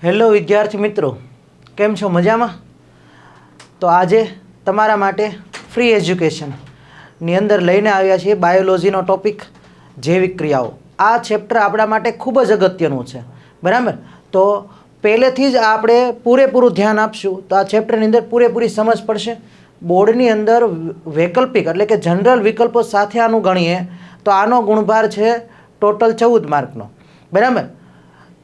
Hello વિદ્યાર્થી મિત્રો, કેમ છો? મજામાં? તો આજે તમારા માટે ફ્રી એજ્યુકેશનની અંદર લઈને આવ્યા છીએ બાયોલોજીનો ટોપિક જૈવિક ક્રિયાઓ. આ ચેપ્ટર આપણા માટે ખૂબ જ અગત્યનું છે, બરાબર? તો પહેલેથી જ આપણે પૂરેપૂરું ધ્યાન આપશું તો આ ચેપ્ટરની અંદર પૂરેપૂરી સમજ પડશે. બોર્ડની અંદર વૈકલ્પિક એટલે કે જનરલ વિકલ્પો સાથે આનું ગણીએ તો આનો ગુણભાર છે ટોટલ 14 માર્કનો, બરાબર?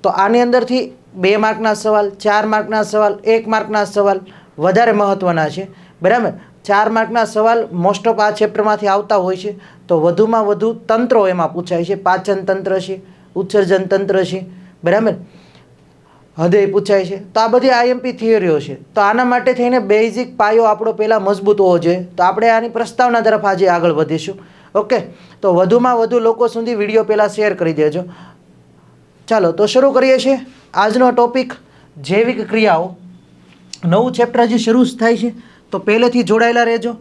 તો આની અંદરથી 2 માર્કના સવાલ, 4 માર્કના સવાલ, 1 માર્કના સવાલ વધારે મહત્ત્વના છે, બરાબર? 4 માર્કના સવાલ મોસ્ટ ઓફ આ ચેપ્ટરમાંથી આવતા હોય છે. તો વધુમાં વધુ તંત્રો એમાં પૂછાય છે. પાચન તંત્ર છે, ઉત્સર્જન તંત્ર છે, બરાબર? હૃદય પૂછાય છે. તો આ બધી આઈએમપી થિયરીઓ છે. તો આના માટે થઈને બેઝિક પાયો આપણો પહેલાં મજબૂત હોવો જોઈએ. તો આપણે આની પ્રસ્તાવના તરફ આજે આગળ વધીશું. ઓકે, તો વધુમાં વધુ લોકો સુધી વિડીયો પહેલાં શેર કરી દેજો. ચાલો તો શરૂ કરીએ છીએ આજનો ટોપિક જૈવિક ક્રિયાઓ. નવું ચેપ્ટર હજી શરૂ થાય છે તો પહેલેથી જોડાયેલા રહેજો.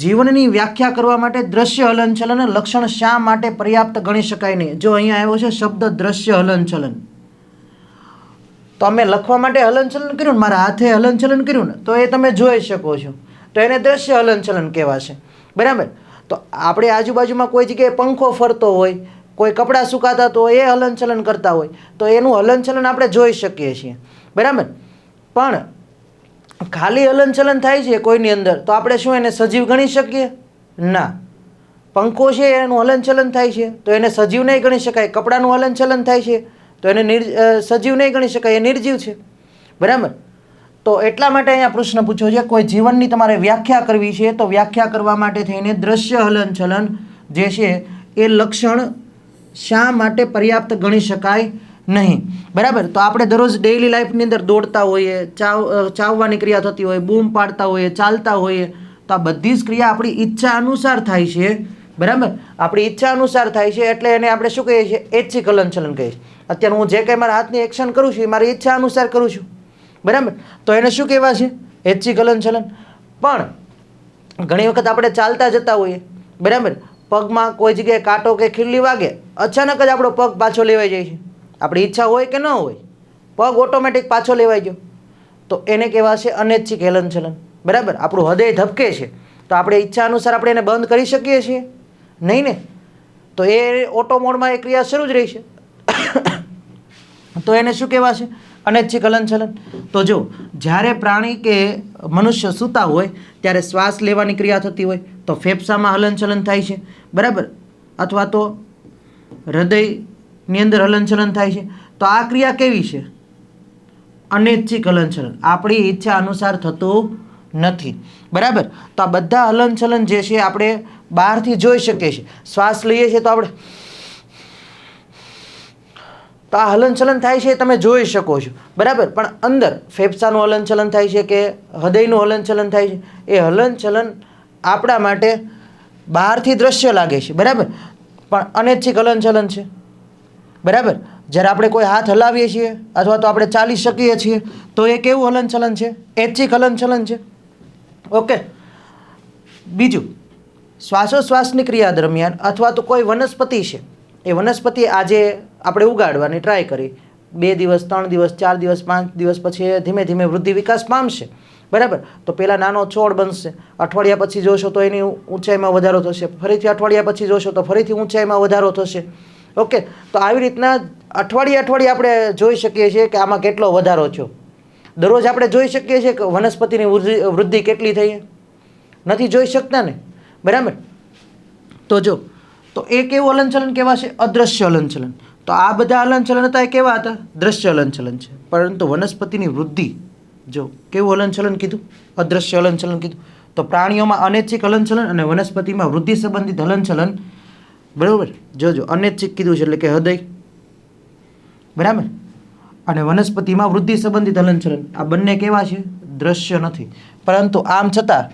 જીવનની વ્યાખ્યા કરવા માટે દ્રશ્ય હલનચલન લક્ષણ શા માટે પર્યાપ્ત ગણી શકાય નહીં? જો અહીંયા આવ્યો છે શબ્દ દ્રશ્ય હલનચલન, તો અમે લખવા માટે હલનચલન કર્યું ને, મારા હાથે હલનચલન કર્યું ને, તો એ તમે જોઈ શકો છો, તો એને દ્રશ્ય હલનચલન કહેવાશે, બરાબર? તો આપણે આજુબાજુમાં કોઈ જગ્યાએ પંખો ફરતો હોય, કોઈ કપડાં સુકાતા તો એ હલનચલન કરતા હોય, તો એનું હલનચલન આપણે જોઈ શકીએ છીએ, બરાબર? પણ ખાલી હલનચલન થાય છે કોઈની અંદર તો આપણે શું એને સજીવ ગણી શકીએ? ના. પંખો છે એનું હલનચલન થાય છે તો એને સજીવ નહીં ગણી શકાય. કપડાનું હલનચલન થાય છે તો એને સજીવ નહીં ગણી શકાય, એ નિર્જીવ છે, બરાબર? તો એટલા માટે અહીંયા પ્રશ્ન પૂછ્યો છે, કોઈ જીવનની તમારે વ્યાખ્યા કરવી છે તો વ્યાખ્યા કરવા માટે થઈને દ્રશ્ય હલનચલન જે છે એ લક્ષણ શા માટે પર્યાપ્ત ગણી શકાય નહીં, બરાબર? તો આપણે દરરોજ ડેઇલી લાઈફની અંદર દોડતા હોઈએ, ચાવવાની ક્રિયા થતી હોય, બૂમ પાડતા હોઈએ, ચાલતા હોઈએ, તો આ બધી જ ક્રિયા આપણી ઈચ્છા અનુસાર થાય છે, બરાબર? આપણી ઈચ્છા અનુસાર થાય છે એટલે એને આપણે શું કહીએ છીએ? ઐચ્છિક હલનચલન કહીએ છીએ. અત્યારે હું જે કંઈ મારા હાથની એક્શન કરું છું એ મારી ઈચ્છા અનુસાર કરું છું, બરાબર? તો એને શું કહેવાય છે? ઐચ્છિક હલનચલન. પણ ઘણી વખત આપણે ચાલતા જતા હોઈએ, બરાબર? પગમાં કોઈ જગ્યાએ કાંટો કે ખીલ્લી વાગે, અચાનક જ આપણો પગ પાછો લેવાઈ જાય છે. આપણી ઈચ્છા હોય કે ન હોય, પગ ઓટોમેટિક પાછો લેવાઈ ગયો, તો એને કહેવાશે અનૈચ્છિક હલનચલન, બરાબર? આપણું હૃદય ધબકે છે તો આપણે ઈચ્છા અનુસાર આપણે એને બંધ કરી શકીએ છીએ? નહીં ને. તો એ ઓટો મોડમાં એ ક્રિયા શરૂ જ રહી છે. તો એને શું કહેવાશે? અનૈચ્છિક હલનચલન. તો જો જ્યારે પ્રાણી કે મનુષ્ય સૂતા હોય ત્યારે શ્વાસ લેવાની ક્રિયા થતી હોય તો ફેફસામાં હલનચલન થાય છે, બરાબર? અથવા તો હૃદયની અંદર હલનચલન થાય છે. તો આ ક્રિયા કેવી છે? અનૈચ્છિક હલનચલન. આપણી ઈચ્છા અનુસાર થતું નથી, બરાબર? તો આ બધા હલનચલન જે છે આપણે બહારથી જોઈ શકીએ છીએ. શ્વાસ લઈએ છીએ તો આપણે તો આ હલનચલન થાય છે તમે જોઈ શકો છો, બરાબર? પણ અંદર ફેફસાનું હલનચલન થાય છે કે હૃદયનું હલનચલન થાય છે, એ હલનચલન આપણા માટે બહારથી દ્રશ્ય લાગે છે, બરાબર? પણ અનૈચ્છિક હલનચલન છે, બરાબર? જ્યારે આપણે કોઈ હાથ હલાવીએ છીએ અથવા તો આપણે ચાલી શકીએ છીએ તો એ કેવું હલનચલન છે? ઐચ્છિક હલનચલન છે. ઓકે. બીજું, શ્વાસોશ્વાસની ક્રિયા દરમિયાન અથવા તો કોઈ વનસ્પતિ છે, એ વનસ્પતિ આજે આપણે ઉગાડવાની ટ્રાય કરી, 2 દિવસ, 3 દિવસ, 4 દિવસ, 5 દિવસ પછી એ ધીમે ધીમે વૃદ્ધિ વિકાસ પામશે, બરાબર? તો પહેલાં નાનો છોડ બનશે, અઠવાડિયા પછી જોશો તો એની ઊંચાઈમાં વધારો થશે, ફરીથી અઠવાડિયા પછી જોશો તો ફરીથી ઊંચાઈમાં વધારો થશે. ઓકે. તો આવી રીતના અઠવાડિયે આપણે જોઈ શકીએ છીએ કે આમાં કેટલો વધારો થયો. દરરોજ આપણે જોઈ શકીએ છીએ કે વનસ્પતિની વૃદ્ધિ કેટલી થઈ? નથી જોઈ શકતા ને, બરાબર? તો જો, તો એ કેવું હલનચલન કહેવાશે? અદૃશ્ય હલનચલન. તો આ બધા હલનચલન હતા એ કેવા હતા? દ્રશ્ય હલનચલન છે. પરંતુ વનસ્પતિની વૃદ્ધિ, જો કેવું હલનચલન કીધું? અદૃશ્ય હલનચલન કીધું. તો પ્રાણીઓમાં અનૈચ્છિક હલનચલન અને વનસ્પતિમાં વૃદ્ધિ સંબંધિત હલનચલન, બરાબર? જોજો, અનૈચ્છિક કીધું છે એટલે કે હૃદય, બરાબર? અને વનસ્પતિમાં વૃદ્ધિ સંબંધિત હલનચલન, આ બંને કેવા છે? દ્રશ્ય નથી. પરંતુ આમ છતાં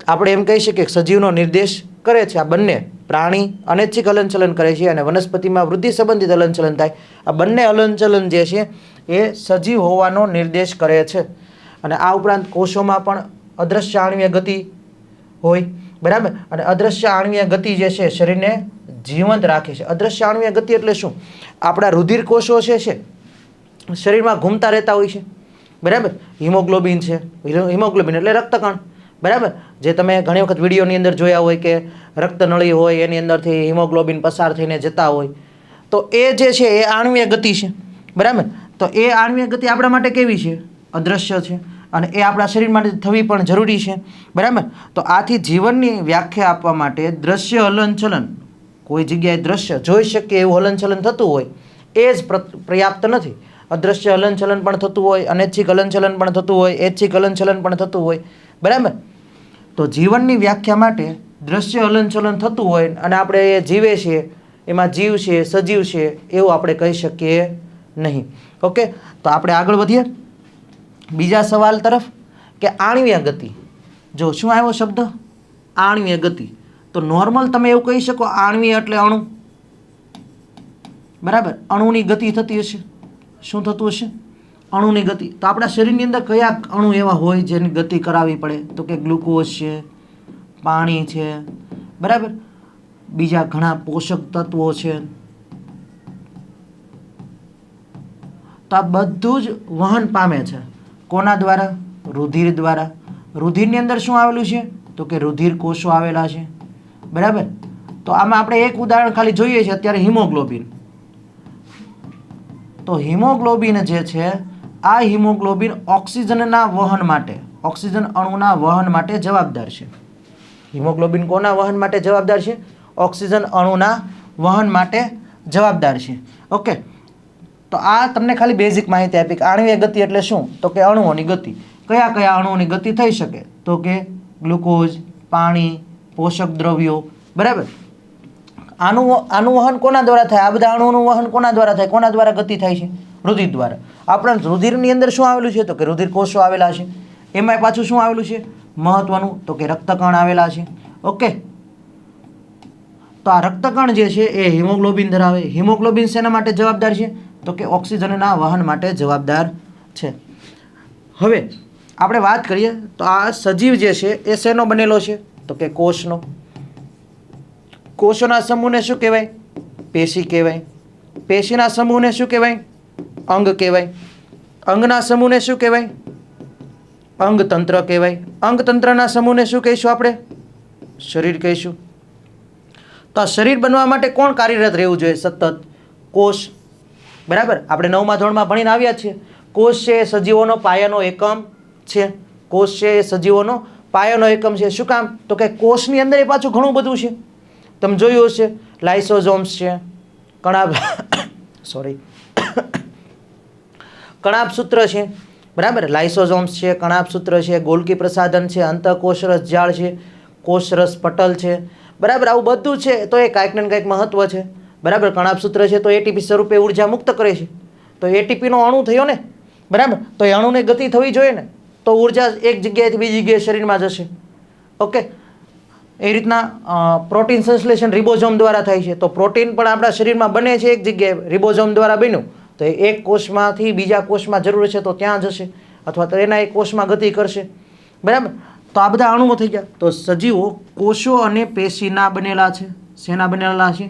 આપણે એમ કહી શકીએ કે સજીવનો નિર્દેશ કરે છે. આ બંને પ્રાણી અનૈચ્છિક હલનચલન કરે છે અને વનસ્પતિમાં વૃદ્ધિ સંબંધિત હલનચલન થાય. આ બંને હલનચલન જે છે એ સજીવ હોવાનો નિર્દેશ કરે છે. અને આ ઉપરાંત કોષોમાં પણ અદૃશ્ય આણ્વીય ગતિ હોય, બરાબર? અને અદૃશ્ય આણ્વીય ગતિ જે છે શરીરને જીવંત રાખે છે. અદૃશ્ય આણ્વીય ગતિ એટલે શું? આપણા રુધિર કોષો છે શરીરમાં ઘૂમતા રહેતા હોય છે, બરાબર. હિમોગ્લોબિન છે, હિમોગ્લોબિન એટલે રક્તકણ, બરાબર. જે તમે ઘણી વખત વિડીયોની અંદર જોયા હોય કે રક્તનળી હોય એની અંદરથી હિમોગ્લોબિન પસાર થઈને જતા હોય, તો એ જે છે એ આણ્વીય ગતિ છે, બરાબર. તો એ આણ્વીય ગતિ આપણા માટે કેવી છે? અદૃશ્ય છે, અને એ આપણા શરીર માટે થવી પણ જરૂરી છે, બરાબર. તો આથી જીવનની વ્યાખ્યા આપવા માટે દ્રશ્ય હલનચલન, કોઈ જગ્યાએ દ્રશ્ય જોઈ શકીએ એવું હલનચલન થતું હોય એ જ પર્યાપ્ત નથી. અદૃશ્ય હલનચલન પણ થતું હોય, અનૈચ્છિક હલનચલન પણ થતું હોય, ઐચ્છિક હલનચલન પણ થતું હોય, બરાબર. તો જીવનની વ્યાખ્યા માટે દ્રશ્ય હલનચલન થતું હોય અને આપણે એ જીવે છીએ, એમાં જીવ છે, સજીવ છે એવું આપણે કહી શકીએ નહીં. ઓકે, તો આપણે આગળ વધીએ બીજા સવાલ તરફ કે આણ્વીય ગતિ. જો શું આવ્યો શબ્દ? આણ્વીય ગતિ. તો નોર્મલ તમે એવું કહી શકો આણ્વીય એટલે અણુ, બરાબર. અણુની ગતિ થતી હશે. શું થતું હશે? અણુની ગતિ. તો આપણા શરીરની અંદર કયા અણુ એવા હોય જેની ગતિ કરાવવી પડે? તો કે ગ્લુકોઝ છે, પાણી છે, બરાબર. બીજા ઘણા પોષક તત્વો છે. તો આ બધું જ વહન પામે છે. કોના દ્વારા? રુધિર દ્વારા. રુધિરની અંદર શું આવેલું છે? તો કે રુધિર કોષો આવેલા છે, બરાબર. તો આમાં આપણે એક ઉદાહરણ ખાલી જોઈએ છીએ અત્યારે, હિમોગ્લોબિન. તો હિમોગ્લોબિન જે છે, આ હિમોગ્લોબિન ઓક્સિજનના વહન માટે, ઓક્સિજન અણુના વહન માટે જવાબદાર છે. હિમોગ્લોબિન કોના વહન માટે જવાબદાર છે? ઓક્સિજન અણુના વહન માટે જવાબદાર છે. ઓકે, તો આ તમને ખાલી બેઝિક માહિતી આપી કે આણ્વીય ગતિ એટલે શું? તો કે અણુઓની ગતિ. કયા કયા અણુઓની ગતિ થઈ શકે? તો કે ગ્લુકોઝ, પાણી, પોષક દ્રવ્યો, બરાબર. આનું વહન કોના દ્વારા થાય? આ બધા અણુઓનું વહન કોના દ્વારા થાય? કોના દ્વારા ગતિ થાય છે? રુધિર દ્વારા. આપણા રુધિરની અંદર શું આવેલું છે? તો કે રુધિર કોષો આવેલા છે. એમાં પાછું શું આવેલું છે મહત્વનું? તો કે રક્તકણ આવેલા છે. ઓકે, તો આ રક્તકણ જે છે એ હિમોગ્લોબિન ધરાવે. હિમોગ્લોબિન શેના માટે જવાબદાર છે? તો કે ઓક્સિજનના વહન માટે જવાબદાર છે. હવે આપણે વાત કરીએ તો આ સજીવ જે છે એ શેનો બનેલો છે? તો કે કોષનો. કોષોના સમૂહને શું કહેવાય? પેશી કહેવાય. પેશીના સમૂહને શું કહેવાય? અંગ કહેવાય. અંગના સમૂહને શું કહેવાય? અંગતંત્ર કહેવાય. અંગતંત્રના સમૂહને શું કહીશું આપણે? શરીર કહીશું. તો આ શરીર બનવા માટે કોણ કાર્યરત રહેવું જોઈએ? સતત કોષ, બરાબર. આપણે 9મા ધોરણમાં ભણીને આવ્યા છીએ. કોષ છે એ સજીવોનો પાયાનો એકમ છે. કોષ છે એ સજીવોનો પાયાનો એકમ છે. શું કામ? તો કે કોષની અંદર એ પાછું ઘણું બધું છે. તમે જોયું હશે લાઇસોઝોમ્સ છે, કણાભ કણાભસૂત્ર છે, બરાબર. લાઇસોઝોમ્સ છે, કણાભસૂત્ર છે, ગોલ્કી પ્રસાધન છે, અંતઃકોષરસ જાળ છે, કોષરસ પટલ છે, બરાબર. આવું બધું છે તો એ કાંઈક ને કાંઈક મહત્વ છે, બરાબર. કણાભસૂત્ર છે તો એટીપી સ્વરૂપે ઉર્જા મુક્ત કરે છે. તો એટીપીનો અણુ થયો ને, બરાબર. તો એ અણુને ગતિ થવી જોઈએ ને, તો ઉર્જા એક જગ્યાએથી બીજી જગ્યાએ શરીરમાં જશે. ઓકે, એ રીતના પ્રોટીન સંશ્લેષણ રિબોઝોમ દ્વારા થાય છે. તો પ્રોટીન પણ આપણા શરીરમાં બને છે એક જગ્યાએ, રિબોઝોમ દ્વારા બન્યું તો એ એક કોષમાંથી બીજા કોષમાં જરૂર છે તો ત્યાં જશે, અથવા તો એના એક કોષમાં ગતિ કરશે, બરાબર. તો આ બધા અણુઓ થઈ ગયા. તો સજીવો કોષો અને પેશીના બનેલા છે. શેના બનેલા છે?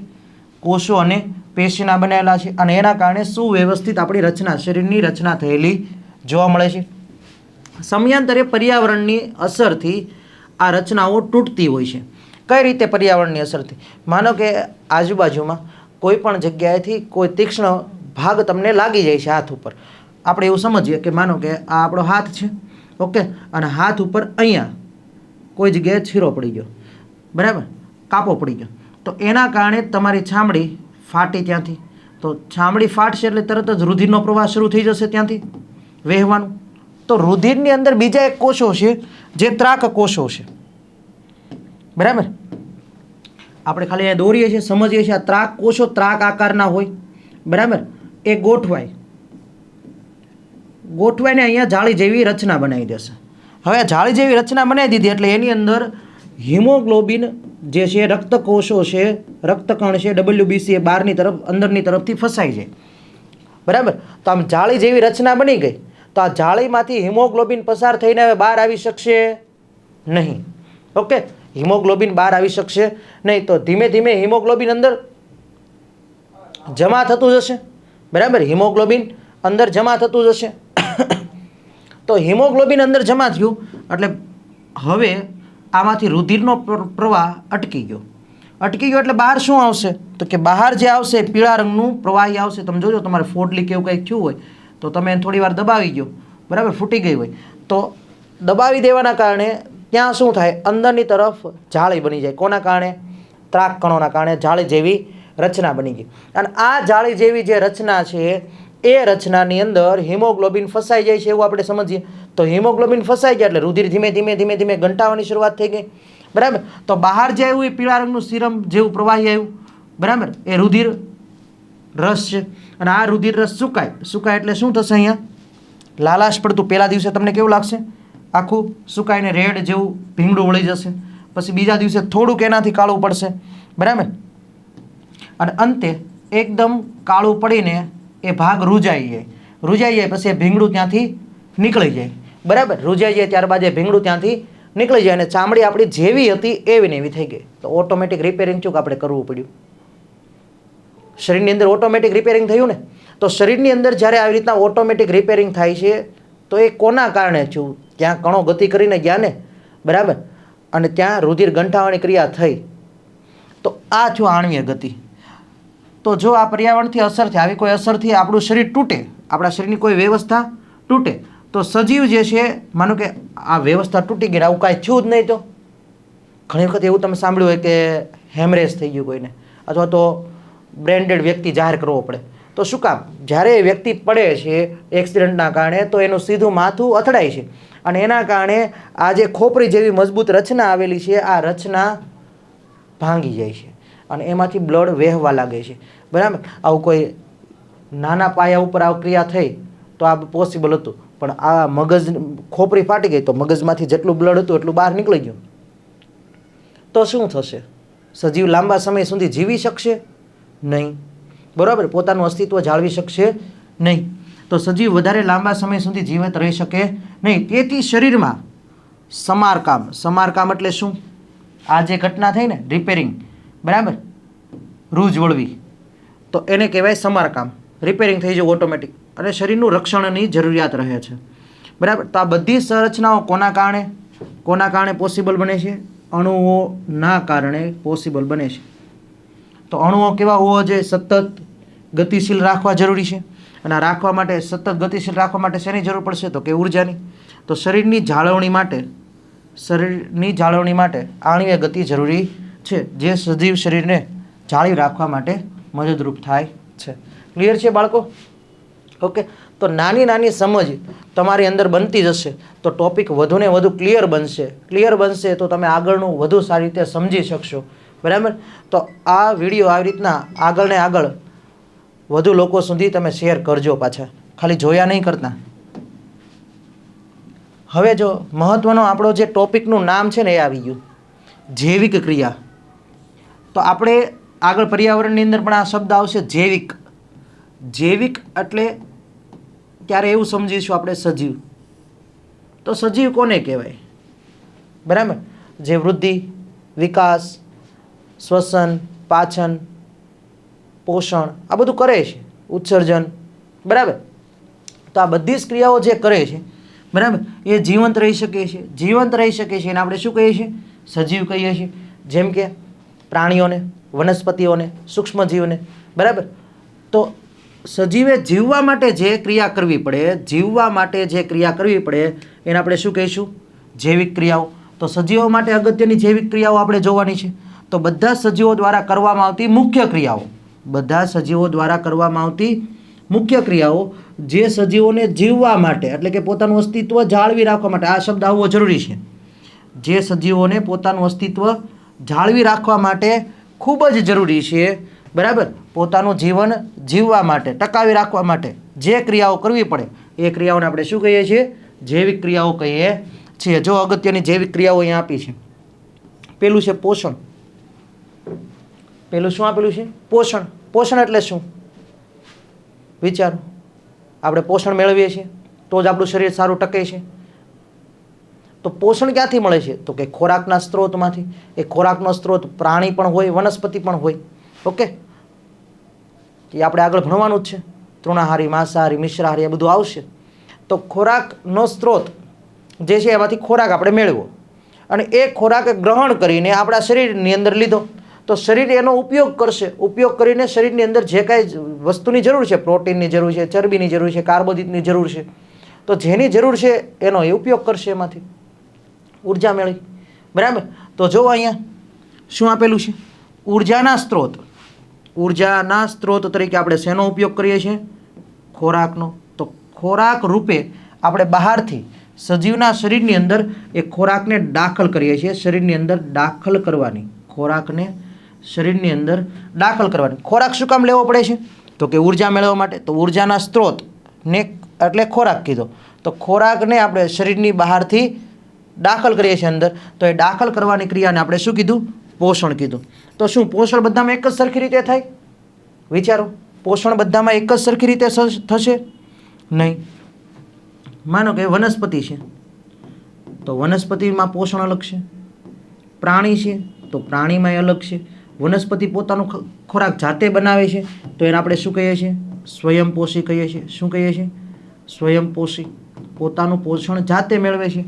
કોષો અને પેશીના બનેલા છે. અને એના કારણે સુવ્યવસ્થિત આપણી રચના, શરીરની રચના થયેલી જોવા મળે છે. સમયાંતરે પર્યાવરણની અસરથી આ રચનાઓ તૂટતી હોય છે. કઈ રીતે પર્યાવરણની અસરથી? માનો કે આજુબાજુમાં કોઈ પણ જગ્યાએથી કોઈ તીક્ષ્ણ ભાગ તમને લાગી જાય છે હાથ ઉપર. આપણે એવું સમજીએ કે માનો કે આ આપણો હાથ છે, ઓકે, અને હાથ ઉપર અહીંયા કોઈ જગ્યાએ છીરો પડી ગયો, બરાબર, કાપો પડી ગયો. તો એના કારણે તમારી ચામડી ફાટી ત્યાંથી. તો ચામડી ફાટશે એટલે તરત જ રુધિરનો પ્રવાહ શરૂ થઈ જશે ત્યાંથી વહેવાનું. તો રુધિરની અંદર બીજા એક કોષો છે જે ત્રાક કોષો છે, બરાબર. આપણે ખાલી અહીંયા દોરીએ છીએ, સમજીએ છીએ. આ ત્રાક કોષો ત્રાક આકારના હોય, બરાબર. એ ગોઠવાઈને અહીંયા જાળી જેવી રચના બનાવી દેશે. હવે આ જાળી જેવી રચના બનાવી દીધી એટલે એની અંદર હિમોગ્લોબિન જે છે, રક્તકોષો છે, રક્તકણ છે, WBC એ બહારની તરફ અંદરની તરફથી ફસાઈ જાય, બરાબર. તો આમ જાળી જેવી રચના બની ગઈ. તો આ જાળીમાંથી હિમોગ્લોબિન પસાર થઈને હવે બહાર આવી શકશે નહીં. ઓકે, હિમોગ્લોબિન બહાર આવી શકશે નહીં. તો ધીમે ધીમે હિમોગ્લોબિન અંદર જમા થતું જશે, બરાબર. હિમોગ્લોબિન અંદર જમા થતું જશે. તો હિમોગ્લોબિન અંદર જમા થયું એટલે હવે આમાંથી રુધિરનો પ્રવાહ અટકી ગયો. એટલે બહાર શું આવશે? તો કે બહાર જે આવશે પીળા રંગનું પ્રવાહી આવશે. તમે જોજો તમારે ફોડલી કે એવું કંઈક થયું હોય તો તમે એને થોડી વાર દબાવી ગયો, બરાબર, ફૂટી ગઈ હોય તો દબાવી દેવાના કારણે ત્યાં શું થાય? અંદરની તરફ જાળી બની જાય. કોના કારણે? ત્રાક કણોના કારણે જાળી જેવી રચના બની ગઈ. અને આ જાળી જેવી જે રચના છે એ રચનાની અંદર હિમોગ્લોબિન ફસાઈ જાય છે એવું આપણે સમજીએ. તો હિમોગ્લોબિન ફસાઈ જાય એટલે રુધિર ધીમે ધીમે ગંટાવાની શરૂઆત થઈ ગઈ, બરાબર. તો બહાર જે આવ્યું એ પીળા રંગનું સીરમ જેવું પ્રવાહી આવ્યું, બરાબર, એ રુધિર રસ છે. અને આ રુધિર રસ સુકાય એટલે શું થશે? અહીંયા લાલાશ પડતું પહેલા દિવસે તમને કેવું લાગશે? આખું સુકાઈને રેડ જેવું ભીંગડું વળી જશે. પછી બીજા દિવસે થોડુંક એનાથી કાળું પડશે, બરાબર. અને અંતે એકદમ કાળું પડીને એ ભાગ રૂજાઈ જાય પછી એ ભીંગડું ત્યાંથી નીકળી જાય, બરાબર. રૂજાઈ જાય ત્યારબાદ એ ભીંગડું ત્યાંથી નીકળી જાય અને ચામડી આપણી જેવી હતી એવી ને એવી થઈ ગઈ. તો ઓટોમેટિક રિપેરિંગ શું આપણે કરવું પડ્યું? શરીરની અંદર ઓટોમેટિક રિપેરિંગ થયું ને. તો શરીરની અંદર જ્યારે આવી રીતના ઓટોમેટિક રિપેરિંગ થાય છે તો એ કોના કારણે થયું? ત્યાં કણો ગતિ કરીને ગયા ને, બરાબર, અને ત્યાં રુધિર ગંઠાવાની ક્રિયા થઈ. તો આ થયું આણ્વીય ગતિ. તો જો આ પર્યાવરણથી અસરથી આવી કોઈ અસરથી આપણું શરીર તૂટે, આપણા શરીરની કોઈ વ્યવસ્થા તૂટે, તો સજીવ જે છે, માનો કે આ વ્યવસ્થા તૂટી ગઈ, આવું કાંઈ થયું જ નહીં, તો ઘણી વખત એવું તમે સાંભળ્યું હોય કે હેમરેજ થઈ ગયું કોઈને, અથવા તો બ્રેન્ડેડ વ્યક્તિ જાહેર કરવો પડે. તો શું કામ? જ્યારે એ વ્યક્તિ પડે છે એક્સિડન્ટના કારણે તો એનું સીધું માથું અથડાય છે અને એના કારણે આ જે ખોપરી જેવી મજબૂત રચના આવેલી છે આ રચના ભાંગી જાય છે અને એમાંથી બ્લડ વહેવા લાગે છે, બરાબર. આવું કોઈ નાના પાયા ઉપર આ ક્રિયા થઈ તો આ પોસિબલ હતું, પણ આ મગજ ખોપરી ફાટી ગઈ તો મગજમાંથી જેટલું બ્લડ હતું એટલું બહાર નીકળી ગયું. તો શું થશે? સજીવ લાંબા સમય સુધી જીવી શકશે નહીં, બરાબર, પોતાનું અસ્તિત્વ જાળવી શકશે નહીં. તો સજીવ વધારે લાંબા સમય સુધી જીવિત રહી શકે નહીં. તેથી શરીરમાં સમારકામ એટલે શું? આ જે ઘટના થઈ ને રિપેરિંગ, બરાબર, રૂજ વળવી, તો એને કહેવાય સમારકામ. રિપેરિંગ થઈ જાય ઓટોમેટિક અને શરીરનું રક્ષણની જરૂરિયાત રહે છે, બરાબર. તો આ બધી સંરચનાઓ કોના કારણે પોસિબલ બને છે? અણુઓના કારણે પોસિબલ બને છે. તો અણુઓ કેવા હોવા જોઈએ? સતત ગતિશીલ રાખવા જરૂરી છે. અને આ રાખવા માટે, સતત ગતિશીલ રાખવા માટે શેની જરૂર પડશે? તો કે ઉર્જાની. તો શરીરની જાળવણી માટે આણ્વીય ગતિ જરૂરી છે, જે સજીવ શરીરને જાળવી રાખવા માટે મદદરૂપ થાય છે. ક્લિયર છે બાળકો? ઓકે. તો નાની સમજ તમારી અંદર બનતી જશે તો ટોપિક વધુને વધુ ક્લિયર બનશે તો તમે આગળનું વધુ સારી રીતે સમજી શકશો, બરાબર. તો આ વિડીયો આવી રીતના આગળ ને આગળ વધુ લોકો સુધી તમે શેર કરજો. પાછા ખાલી જોયા નહીં કરતા. હવે જો મહત્વનો આપણો જે ટોપિકનું નામ છે ને એ આવી ગયું, જૈવિક ક્રિયા. તો આપણે આગળ પર્યાવરણની અંદર પણ આ શબ્દ આવશે, જૈવિક એટલે ત્યારે એવું સમજીશું આપણે સજીવ. તો સજીવ કોને કહેવાય? બરાબર. જે વૃદ્ધિ, વિકાસ, શ્વસન, પાચન, પોષણ આ બધું કરે છે, ઉત્સર્જન, બરાબર. તો આ બધી જ ક્રિયાઓ જે કરે છે, બરાબર, એ જીવંત રહી શકે છે. એને આપણે શું કહીએ છીએ? સજીવ કહીએ છીએ. જેમ કે પ્રાણીઓને, વનસ્પતિઓને, સૂક્ષ્મજીવને, બરાબર. તો સજીવે જીવવા માટે જે ક્રિયા કરવી પડે એને આપણે શું કહીશું? જૈવિક ક્રિયાઓ. તો સજીવો માટે અગત્યની જૈવિક ક્રિયાઓ આપણે જોવાની છે. તો બધા સજીવો દ્વારા કરવામાં આવતી મુખ્ય ક્રિયાઓ જે સજીવોને જીવવા માટે એટલે કે પોતાનું અસ્તિત્વ જાળવી રાખવા માટે, આ શબ્દ આવવો જરૂરી છે, જે સજીવોને પોતાનું અસ્તિત્વ જાળવી રાખવા માટે ખૂબ જ જરૂરી છે, બરાબર, પોતાનું જીવન જીવવા માટે, ટકાવી રાખવા માટે જે ક્રિયાઓ કરવી પડે એ ક્રિયાઓને આપણે શું કહીએ છીએ? જૈવિક ક્રિયાઓ કહીએ છીએ. જો અગત્યની જૈવિક ક્રિયાઓ અહીંયા આપી છે. પેલું છે પોષણ. પેલું શું આપેલું છે? પોષણ. પોષણ એટલે શું? વિચારો. આપણે પોષણ મેળવીએ છીએ તો જ આપણું શરીર સારું ટકે છે. તો પોષણ ક્યાંથી મળે છે? તો કે ખોરાકના સ્ત્રોતમાંથી. એ ખોરાકનો સ્ત્રોત પ્રાણી પણ હોય, વનસ્પતિ પણ હોય. ઓકે, એ આપણે આગળ ભણવાનું જ છે. તૃણાહારી, માંસાહારી, મિશ્રાહારી એ બધું આવશે. તો ખોરાકનો સ્ત્રોત જે છે એમાંથી ખોરાક આપણે મેળવો અને એ ખોરાક ગ્રહણ કરીને આપણા શરીરની અંદર લીધો તો શરીર એનો ઉપયોગ કરશે. ઉપયોગ કરીને શરીરની અંદર જે કાંઈ વસ્તુની જરૂર છે, પ્રોટીનની જરૂર છે, ચરબીની જરૂર છે, કાર્બોદિતની જરૂર છે, તો જેની જરૂર છે એનો એ ઉપયોગ કરશે, એમાંથી ઉર્જા મેળવી. બરાબર. તો જો અહીંયા શું આપેલું છે? ઉર્જાના સ્ત્રોત. ઉર્જાના સ્ત્રોત તરીકે આપણે શેનો ઉપયોગ કરીએ છીએ? ખોરાકનો. તો ખોરાક રૂપે આપણે બહારથી સજીવના શરીરની અંદર એ ખોરાકને દાખલ કરીએ છીએ. શરીરની અંદર દાખલ કરવાની, ખોરાકને શરીરની અંદર દાખલ કરવાની. ખોરાક શું કામ લેવો પડે છે? તો કે ઉર્જા મેળવવા માટે. તો ઉર્જાના સ્ત્રોતને એટલે ખોરાક કીધો. તો ખોરાકને આપણે શરીરની બહારથી દાખલ કરીએ છીએ અંદર, તો એ દાખલ કરવાની ક્રિયાને આપણે શું કીધું? પોષણ કીધું. તો શું પોષણ બધામાં એક જ સરખી રીતે થાય? વિચારો, પોષણ બધામાં એક જ સરખી રીતે થશે? નહીં. માનો કે વનસ્પતિ છે તો વનસ્પતિમાં પોષણ અલગ છે, પ્રાણી છે તો પ્રાણીમાં અલગ છે. વનસ્પતિ પોતાનો ખોરાક જાતે બનાવે છે તો એને આપણે શું કહીએ છીએ? સ્વયંપોષી કહીએ છીએ. શું કહીએ છીએ? સ્વયંપોષી. પોતાનું પોષણ જાતે મેળવે છે.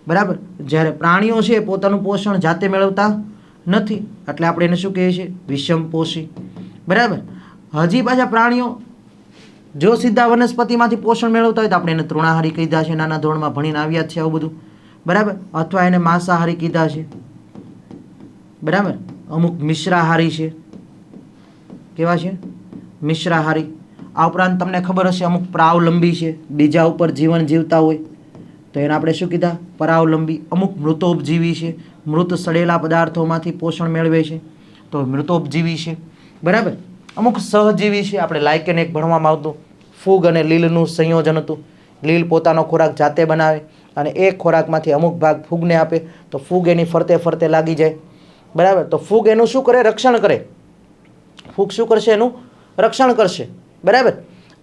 બરાબર. જ્યારે પ્રાણીઓ છે પોતાનું પોષણ જાતે મેળવતા નથી, એટલે આપણે એને શું કહીએ છીએ? વિષમપોષી. બરાબર. હજી પાછા પ્રાણીઓ જો સીધા વનસ્પતિમાંથી પોષણ મેળવતા હોય તો આપણે એને તૃણાહારી કીધા છે, નાના ધોરણમાં ભણીને આવ્યા જ છે આવું બધું. બરાબર. અથવા એને માંસાહારી કીધા છે. બરાબર. અમુક મિશ્રાહારી છે. કેવા છે? મિશ્રાહારી. આ ઉપરાંત તમને ખબર હશે અમુક પરાવલંબી છે, બીજા ઉપર જીવન જીવતા હોય તો એને આપણે શું કીધા? પરાવલંબી. અમુક મૃતોપજીવી છે, મૃત સડેલા પદાર્થોમાંથી પોષણ મેળવે છે તો મૃતોપજીવી છે. બરાબર. અમુક સહજીવી છે. આપણે લાયકેન એક ભણવામાં આવતું, ફૂગ અને લીલનું સંયોજન હતું. લીલ પોતાનો ખોરાક જાતે બનાવે અને એ ખોરાકમાંથી અમુક ભાગ ફૂગને આપે તો ફૂગ એની ફરતે ફરતે લાગી જાય. બરાબર. તો ફૂગ એનું શું કરે? રક્ષણ કરે. ફૂગ શું કરશે? એનું રક્ષણ કરશે. બરાબર.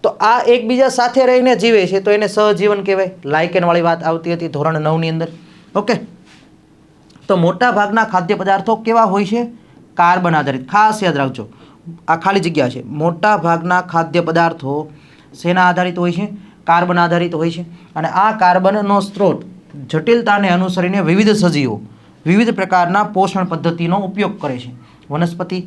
તો આ એકબીજા સાથે રહીને જીવે છે તો એને સહજીવન કહેવાય. લાયકેનવાળી વાત આવતી હતી ધોરણ 9ની અંદર. ઓકે. તો મોટા ભાગના ખાદ્ય પદાર્થો કેવા હોય છે? કાર્બન આધારિત. ખાસ યાદ રાખજો, આ ખાલી જગ્યા છે. મોટા ભાગના ખાદ્ય પદાર્થો શેના આધારિત હોય છે? કાર્બન આધારિત હોય છે. અને આ કાર્બનનો સ્ત્રોત જટિલતાને અનુસરીને વિવિધ સજીવો વિવિધ પ્રકારના પોષણ પદ્ધતિનો ઉપયોગ કરે છે. વનસ્પતિ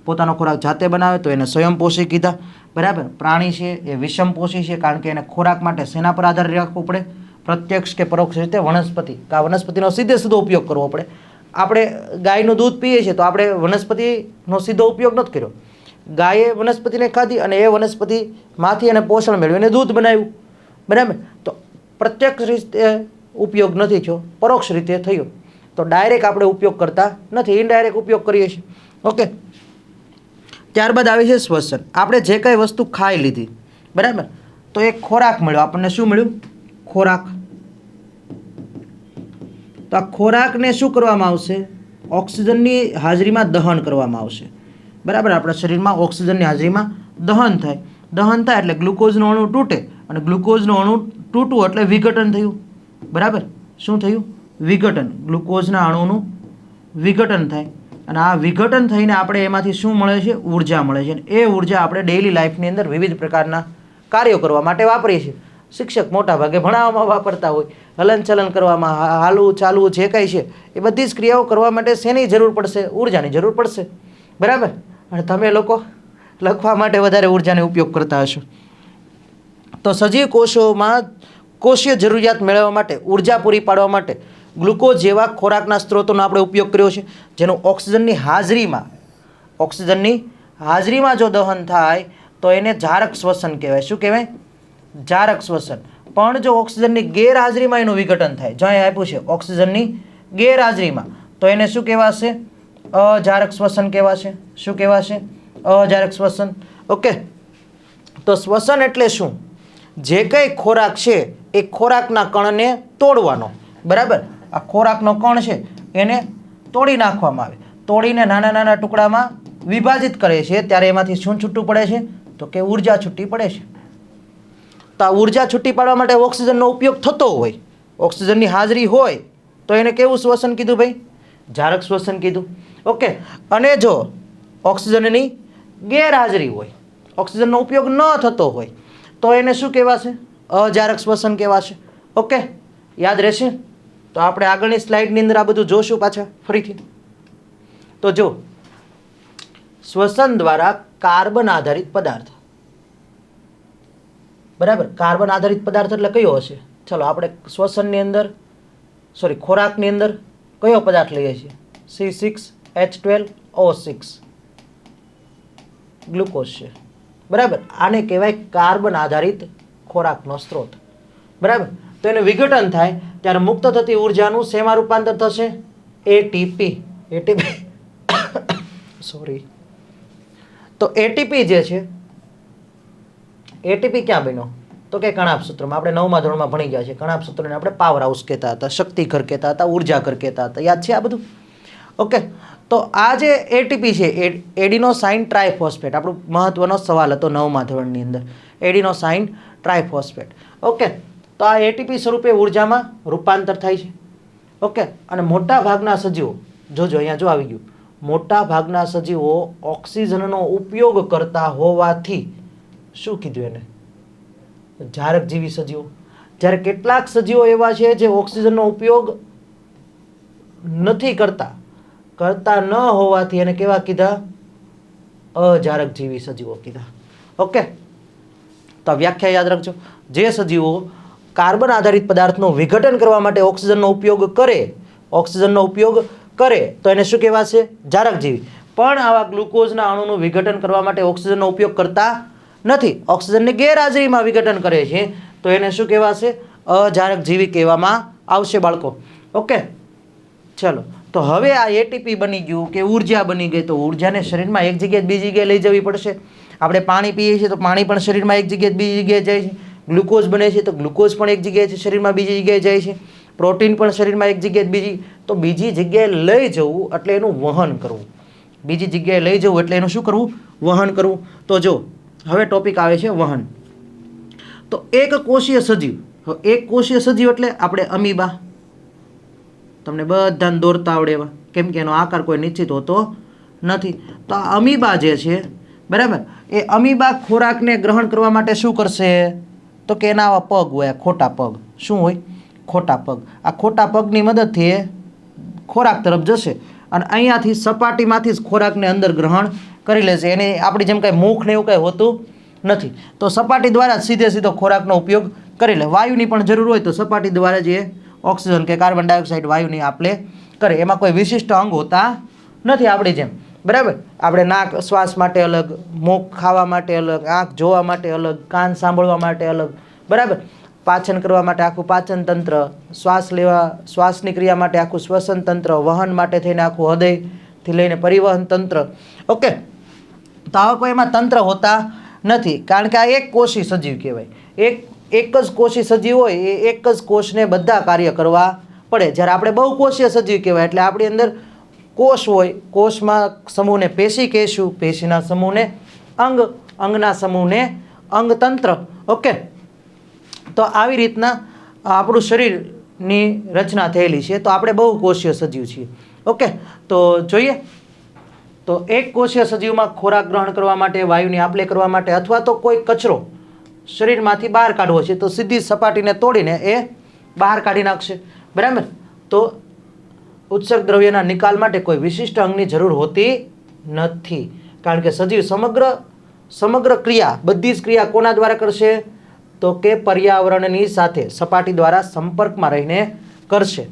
પોતાનો ખોરાક જાતે બનાવે તો એને સ્વયંપોષી કીધા. બરાબર. પ્રાણી છે એ વિષમપોષી છે કારણ કે એને ખોરાક માટે શેના પર આધાર રાખવો પડે? પ્રત્યક્ષ કે પરોક્ષ રીતે વનસ્પતિ. આ વનસ્પતિનો સીધે સીધો ઉપયોગ કરવો પડે. આપણે ગાયનું દૂધ પીએ છીએ તો આપણે વનસ્પતિનો સીધો ઉપયોગ નથી કર્યો. ગાયે વનસ્પતિને ખાધી અને એ વનસ્પતિમાંથી એને પોષણ મેળવીને દૂધ બનાવ્યું. બરાબર. તો પ્રત્યક્ષ રીતે ઉપયોગ નથી થયો, પરોક્ષ રીતે થયો. તો ડાયરેક્ટ આપણે ઉપયોગ કરતા નથી, ઇનડાયરેક્ટ ઉપયોગ કરીએ છીએ. ઓકે. ત્યારબાદ આવે છે શ્વસન. આપણે જે કંઈ વસ્તુ ખાઈ લીધી, બરાબર, તો એ ખોરાક મળ્યો. આપણને શું મળ્યું? ખોરાક. તો આ ખોરાકને શું કરવામાં આવશે? ઓક્સિજનની હાજરીમાં દહન કરવામાં આવશે. બરાબર. આપણા શરીરમાં ઓક્સિજનની હાજરીમાં દહન થાય. દહન થાય એટલે ગ્લુકોઝનો અણુ તૂટે અને ગ્લુકોઝનો અણુ તૂટવું એટલે વિઘટન થયું. બરાબર. શું થયું? વિઘટન. ગ્લુકોઝના અણુનું વિઘટન થાય અને આ વિઘટન થઈને આપણે એમાંથી શું મળે છે? ઉર્જા મળે છે. એ ઉર્જા આપણે ડેઇલી લાઈફની અંદર વિવિધ પ્રકારના કાર્યો કરવા માટે વાપરીએ છીએ. શિક્ષક મોટા ભાગે ભણાવવામાં વાપરતા હોય, હલનચલન કરવામાં, હાલવું ચાલવું જે કાંઈ છે એ બધી જ ક્રિયાઓ કરવા માટે શેની જરૂર પડશે? ઉર્જાની જરૂર પડશે. બરાબર. અને તમે લોકો લખવા માટે વધારે ઉર્જાનો ઉપયોગ કરતા હશો. તો સજીવ કોષોમાં કોષીય જરૂરિયાત મેળવવા માટે, ઉર્જા પૂરી પાડવા માટે ગ્લુકોઝ જેવા ખોરાકના સ્ત્રોતોનો આપણે ઉપયોગ કર્યો છે, જેનું ઓક્સિજનની હાજરીમાં જો દહન થાય તો એને જારક શ્વસન કહેવાય. શું કહેવાય? જારક શ્વસન. પણ જો ઓક્સિજનની ગેરહાજરીમાં એનું વિઘટન થાય, જો અહીં આપ્યું છે ઓક્સિજનની ગેરહાજરીમાં, તો એને શું કહેવાશે? અજારક શ્વસન કહેવાશે. શું કહેવાશે? અજારક શ્વસન. ઓકે. તો શ્વસન એટલે શું? જે કંઈ ખોરાક છે એ ખોરાકના કણને તોડવાનો. બરાબર. આ ખોરાકનો કણ છે એને તોડી નાખવામાં આવે. તોડીને નાના નાના ટુકડામાં વિભાજિત કરે છે ત્યારે એમાંથી શું છૂટું પડે છે? તો કે ઉર્જા છૂટી પડે છે. તો આ ઉર્જા છૂટી પાડવા માટે ઓક્સિજનનો ઉપયોગ થતો હોય, ઓક્સિજનની હાજરી હોય તો એને કેવું શ્વસન કીધું ભાઈ? જારક શ્વસન કીધું. ઓકે. અને જો ઓક્સિજનની ગેરહાજરી હોય, ઓક્સિજનનો ઉપયોગ ન થતો હોય તો એને શું કહેવાશે? અજારક શ્વસન કહેવાશે. ઓકે, યાદ રહેશે? તો આપણે આગળની સ્લાઇડની અંદર આ બધું જોશું પાછા ફરીથી. તો જો શ્વસન દ્વારા કાર્બન આધારિત પદાર્થ, બરાબર, કાર્બન આધારિત પદાર્થ એટલે કયો હશે? ચલો આપણે શ્વસનની અંદર ખોરાકની અંદર કયો પદાર્થ લઈએ છીએ? C6H12O6 ગ્લુકોઝ છે, બરાબર. આને કહેવાય કાર્બન આધારિત ખોરાકનો સ્ત્રોત, બરાબર. તો એનું વિઘટન થાય ત્યારે મુક્ત થતી ઉર્જાનું શેમાં રૂપાંતર થશે? એટીપી. સોરી. તો એટીપી જે છે, એટીપી ક્યાં બન્યો? તો કે કણાભ સૂત્રમાં. આપણે 9મા ધોરણમાં ભણી ગયા છે. કણાભ સૂત્રને આપણે પાવર હાઉસ કહેતા હતા, શક્તિ ઘર કહેતા હતા, ઉર્જા ઘર કહેતા હતા. યાદ છે આ બધું? ઓકે. તો આ જે એટીપી છે, એડિનોસાઇન ટ્રાઇફોસ્ફેટ, આપણો મહત્વનો સવાલ હતો 9મા ધોરણની અંદર. Adenosine triphosphate. ઓકે. તો આ એટીપી સ્વરૂપે ઉર્જામાં રૂપાંતર થાય છે. ઓકે. અને મોટા ભાગના સજીવો, જોજો અહીંયા જો આવી ગયું, મોટા ભાગના સજીવો ઓક્સિજનનો ઉપયોગ કરતા હોવાથી શું કીધું એને? જારકજીવી સજીવો. જ્યારે કેટલાક સજીવો એવા છે જે ઓક્સિજનનો ઉપયોગ નથી કરતા ન હોવાથી એને કેવા કીધા? અજારકજીવી સજીવો કીધા. ઓકે. તો વ્યાખ્યા યાદ રાખજો. જે સજીવો કાર્બન આધારિત પદાર્થનું વિઘટન કરવા માટે ઓક્સિજનનો ઉપયોગ કરે તો એને શું કહેવાશે? જારકજીવી. પણ આવા ગ્લુકોઝના અણુનું વિઘટન કરવા માટે ઓક્સિજનનો ઉપયોગ કરતા નથી, ઓક્સિજનની ગેરહાજરીમાં વિઘટન કરે છે, તો એને શું કહેવાશે? અજારકજીવી કહેવામાં આવશે બાળકો. ઓકે. ચલો, તો હવે આ એટીપી બની ગયું કે ઉર્જા બની ગઈ, તો ઉર્જાને શરીરમાં એક જગ્યાએ બીજી જગ્યાએ લઈ જવી પડશે. આપણે પાણી પીએ છીએ તો પાણી પણ શરીરમાં એક જગ્યાએ બીજી જગ્યાએ જાય છે. ગ્લુકોઝ બને છે તો ગ્લુકોઝ પણ એક જગ્યાએ શરીરમાં બીજી જગ્યાએ જાય છે. પ્રોટીન પણ શરીરમાં એક જગ્યાએ તો બીજી જગ્યાએ લઈ જવું એટલે એનું વહન કરવું. બીજી જગ્યાએ લઈ જવું એટલે એનું શું કરવું? વહન કરવું. તો જો હવે ટોપિક આવે છે વહન. તો એક કોષીય સજીવ એટલે આપણે અમીબા, તમને બધાને દોરતા આવડે એવા, કેમ કે એનો આકાર કોઈ નિશ્ચિત હોતો નથી. તો આ અમીબા જે છે, બરાબર, એ અમીબા ખોરાકને ગ્રહણ કરવા માટે શું કરશે? તો કે એના આવા પગ હોય, ખોટા પગ. શું હોય? ખોટા પગ. આ ખોટા પગની મદદથી એ ખોરાક તરફ જશે અને અહીંયાથી સપાટીમાંથી જ ખોરાકને અંદર ગ્રહણ કરી લેશે. એને આપણી જેમ કાંઈ મુખ ને એવું કાંઈ હોતું નથી. તો સપાટી દ્વારા જ સીધો ખોરાકનો ઉપયોગ કરી લે. વાયુની પણ જરૂર હોય તો સપાટી દ્વારા જ એ ઓક્સિજન કે કાર્બન ડાયોક્સાઇડ વાયુની આપલે કરે. એમાં કોઈ વિશિષ્ટ અંગ હોતા નથી આપણી જેમ, બરાબર. આપણે નાક શ્વાસ માટે અલગ, મુખ ખાવા માટે અલગ, આંખ જોવા માટે અલગ, કાન સાંભળવા માટે અલગ, બરાબર. પાચન કરવા માટે આખું પાચન તંત્ર, શ્વાસની ક્રિયા માટે આખું શ્વસન તંત્ર, વહન માટે થઈને આખું હૃદયથી લઈને પરિવહન તંત્ર. ઓકે. તો આવા કોઈ એમાં તંત્ર હોતા નથી, કારણ કે આ એક કોષી સજીવ કહેવાય. એક જ કોષી સજીવ હોય એ એક જ કોષને બધા કાર્ય કરવા પડે. જ્યારે આપણે બહુકોષીય સજીવ કહેવાય એટલે આપણી અંદર કોષ હોય, કોષમાં સમૂહને પેશી કહેશું, પેશીના સમૂહને અંગ, અંગના સમૂહને અંગતંત્ર. ઓકે. તો આવી રીતના આપણું શરીરની રચના થયેલી છે. તો આપણે બહુકોષીય સજીવ છીએ. ઓકે. તો જોઈએ તો એક કોષીય સજીવમાં ખોરાક ગ્રહણ કરવા માટે, વાયુની આપલે કરવા માટે અથવા તો કોઈ કચરો શરીરમાંથી બહાર કાઢવો છે તો સીધી સપાટીને તોડીને એ બહાર કાઢી નાખશે, બરાબર. તો ઉત્સર્ગ દ્રવ્યના નિકાલ માટે કોઈ વિશિષ્ટ અંગની જરૂર હોતી નથી, કારણ કે સજીવ સમગ્ર ક્રિયા, બધી જ ક્રિયા કોના દ્વારા કરશે? તો કે પર્યાવરણની સાથે સપાટી દ્વારા સંપર્કમાં રહીને કરશે.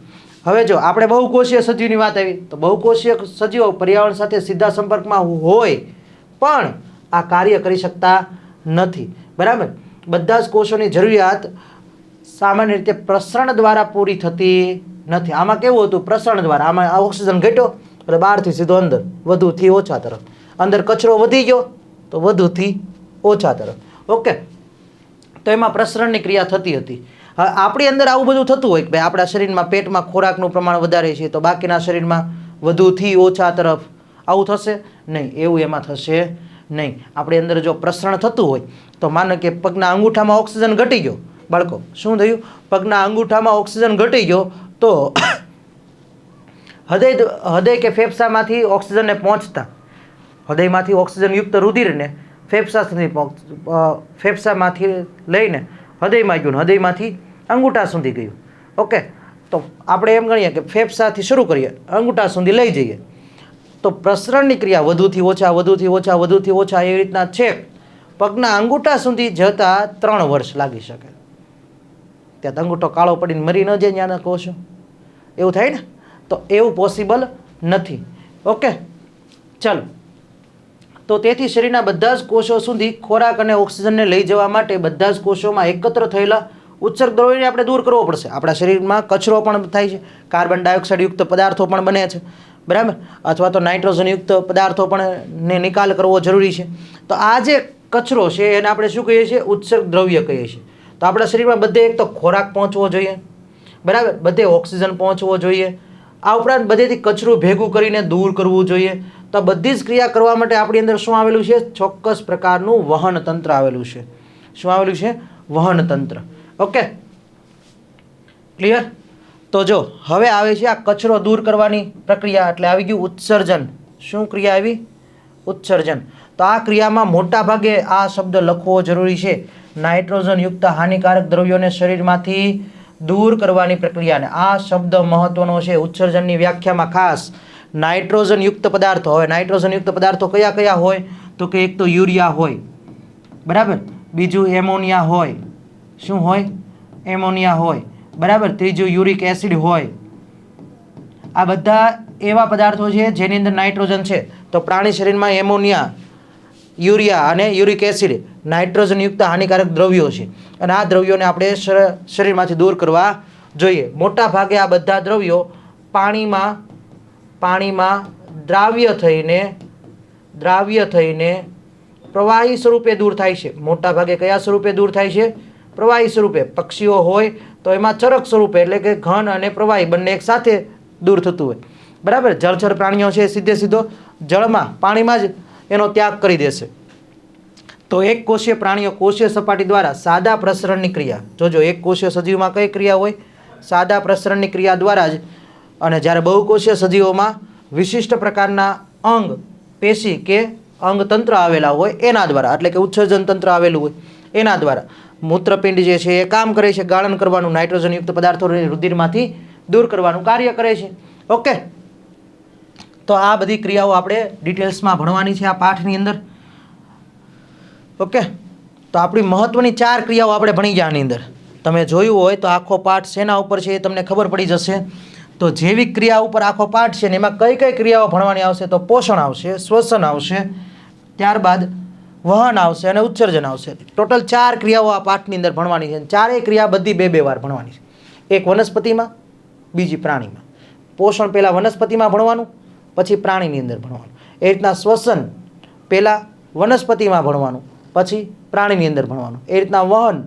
હવે જો આપણે બહુકોષીય સજીવની વાત આવી તો બહુકોષીય સજીવો પર્યાવરણ સાથે સીધા સંપર્કમાં હોય પણ આ કાર્ય કરી શકતા નથી, બરાબર. બધા જ કોષોની જરૂરિયાત સામાન્ય રીતે પ્રસરણ દ્વારા પૂરી થતી નથી. આમાં કેવું હતું? પ્રસરણ દ્વારા. આમાં ઓક્સિજન ઘટ્યો એટલે બહારથી સીધો અંદર, વધુથી ઓછા તરફ. અંદર કચરો વધી ગયો તો વધુથી ઓછા તરફ. ઓકે. તો એમાં પ્રસરણની ક્રિયા થતી હતી. હવે આપણી અંદર આવું બધું થતું હોય કે ભાઈ આપણા શરીરમાં પેટમાં ખોરાકનું પ્રમાણ વધારે છે તો બાકીના શરીરમાં વધુથી ઓછા તરફ આવું થશે નહીં, એવું એમાં થશે નહીં. આપણી અંદર જો પ્રસરણ થતું હોય તો માનો કે પગના અંગૂઠામાં ઓક્સિજન ઘટી ગયો, બાળકો શું થયું? પગના અંગૂઠામાં ઓક્સિજન ઘટી ગયો તો હૃદય કે ફેફસામાંથી ઓક્સિજનને પહોંચતા, હૃદયમાંથી ઓક્સિજનયુક્ત રુધિરને ફેફસા સુધી ફેફસામાંથી લઈને હૃદયમાં ગયું, હૃદયમાંથી અંગૂઠા સુધી ગયું. ઓકે, તો આપણે એમ ગણીએ કે ફેફસાથી શરૂ કરીએ, અંગૂઠા સુધી લઈ જઈએ, તો પ્રસરણની ક્રિયા વધુથી ઓછા, વધુથી ઓછા, વધુથી ઓછા એવી રીતના છેક પગના અંગૂઠા સુધી જતાં 3 વર્ષ લાગી શકે. ત્યાં અંગૂઠો કાળો પડીને મરી ન જાય ત્યાંના કોષો, એવું થાય ને? તો એવું પોસિબલ નથી. ઓકે, ચાલો. તો તેથી શરીરના બધા જ કોષો સુધી ખોરાક અને ઓક્સિજનને લઈ જવા માટે બધા જ કોષોમાં એકત્ર થયેલા ઉત્સર્ગ દ્રવ્યોને આપણે દૂર કરવો પડશે. આપણા શરીરમાં કચરો પણ થાય છે, કાર્બન ડાયોક્સાઇડયુક્ત પદાર્થો પણ બને છે, બરાબર, અથવા તો નાઇટ્રોજનયુક્ત પદાર્થો પણ ને નિકાલ કરવો જરૂરી છે. તો આ જે કચરો છે એને આપણે શું કહીએ છીએ? ઉત્સર્ગ દ્રવ્ય કહીએ છીએ. તો આપણા શરીરમાં બધે એક તો ખોરાક પહોંચવો જોઈએ, બરાબર, બધે ઓક્સિજન પહોંચવો જોઈએ, આ ઉપરાંત બધેથી કચરું ભેગું કરીને દૂર કરવું જોઈએ. તો બધી જ ક્રિયા કરવા માટે આપણી અંદર શું આવેલું છે? ચોક્કસ પ્રકારનું વહન તંત્ર આવેલું છે. શું આવેલું છે? વહન તંત્ર. Okay, clear? તો જો હવે આવે છે આ કચરો દૂર કરવાની પ્રક્રિયા, એટલે આવી ગયું ઉત્સર્જન. શું ક્રિયા આવી? ઉત્સર્જન. તો આ ક્રિયામાં મોટા ભાગે આ શબ્દ લખવો જરૂરી છે. નાઇટ્રોજનયુક્ત હાનિકારક દ્રવ્યોને શરીરમાંથી દૂર કરવાની પ્રક્રિયાને આ શબ્દ મહત્વનો છે. ઉત્સર્જનની વ્યાખ્યામાં ખાસ નાઇટ્રોજનયુક્ત પદાર્થો. હવે નાઇટ્રોજનયુક્ત પદાર્થો કયા કયા હોય? તો કે એક તો યુરિયા હોય, બરાબર, બીજું એમોનિયા હોય. શું હોય? એમોનિયા હોય, બરાબર, ત્રીજું યુરિક એસિડ હોય. આ બધા એવા પદાર્થો છે જેની અંદર નાઇટ્રોજન છે. તો પ્રાણી શરીરમાં એમોનિયા, યુરિયા અને યુરિક એસિડ નાઇટ્રોજનયુક્ત હાનિકારક દ્રવ્યો છે, અને આ દ્રવ્યોને આપણે શરીરમાંથી દૂર કરવા જોઈએ. મોટા ભાગે આ બધા દ્રવ્યો પાણીમાં દ્રાવ્ય થઈને પ્રવાહી સ્વરૂપે દૂર થાય છે. મોટા ભાગે કયા સ્વરૂપે દૂર થાય છે? પ્રવાહી સ્વરૂપે. પક્ષીઓ હોય તો એમાં ચરક સ્વરૂપે, એટલે કે ઘન અને પ્રવાહી બંને એક સાથે દૂર થતું હોય, બરાબર. જળચર પ્રાણીઓ છે સીધો જળમાં, પાણીમાં જ એનો ત્યાગ કરી દેશે. તો એક કોષીય પ્રાણીઓ કોષીય સપાટી દ્વારા સાદા પ્રસરણની ક્રિયા, જોજો, એક કોષીય સજીવમાં કઈ ક્રિયા હોય? સાદા પ્રસરણની ક્રિયા દ્વારા જ. અને જ્યારે બહુકોષીય સજીવોમાં વિશિષ્ટ પ્રકારના અંગ, પેશી કે અંગતંત્ર આવેલા હોય એના દ્વારા, એટલે કે ઉત્સર્જન તંત્ર આવેલું હોય એના દ્વારા. મૂત્રપિંડ જે છે એ કામ કરે છે ગાળણ કરવાનું, નાઇટ્રોજનયુક્ત પદાર્થોને રુધિરમાંથી દૂર કરવાનું કાર્ય કરે છે. ઓકે, તો આ બધી ક્રિયાઓ આપણે ડિટેલ્સમાં ભણવાની છે આ પાઠની અંદર. ઓકે, તો આપણી મહત્વની 4 ક્રિયાઓ આપણે ભણી ગયા આની અંદર. તમે જોયું હોય તો આખો પાઠ શેના ઉપર છે એ તમને ખબર પડી જશે. તો જૈવિક ક્રિયા ઉપર આખો પાઠ છે ને એમાં કઈ કઈ ક્રિયાઓ ભણવાની આવશે? તો પોષણ આવશે, શ્વસન આવશે, ત્યારબાદ વહન આવશે અને ઉત્સર્જન આવશે. ટોટલ 4 ક્રિયાઓ આ પાઠની અંદર ભણવાની છે. ચારેય ક્રિયા બધી 2-2 વાર ભણવાની છે. એક વનસ્પતિમાં, બીજી પ્રાણીમાં. પોષણ પહેલાં વનસ્પતિમાં ભણવાનું, પછી પ્રાણીની અંદર ભણવાનું. એ રીતના શ્વસન પહેલાં વનસ્પતિમાં ભણવાનું, પછી પ્રાણીની અંદર ભણવાનું. એ રીતના વહન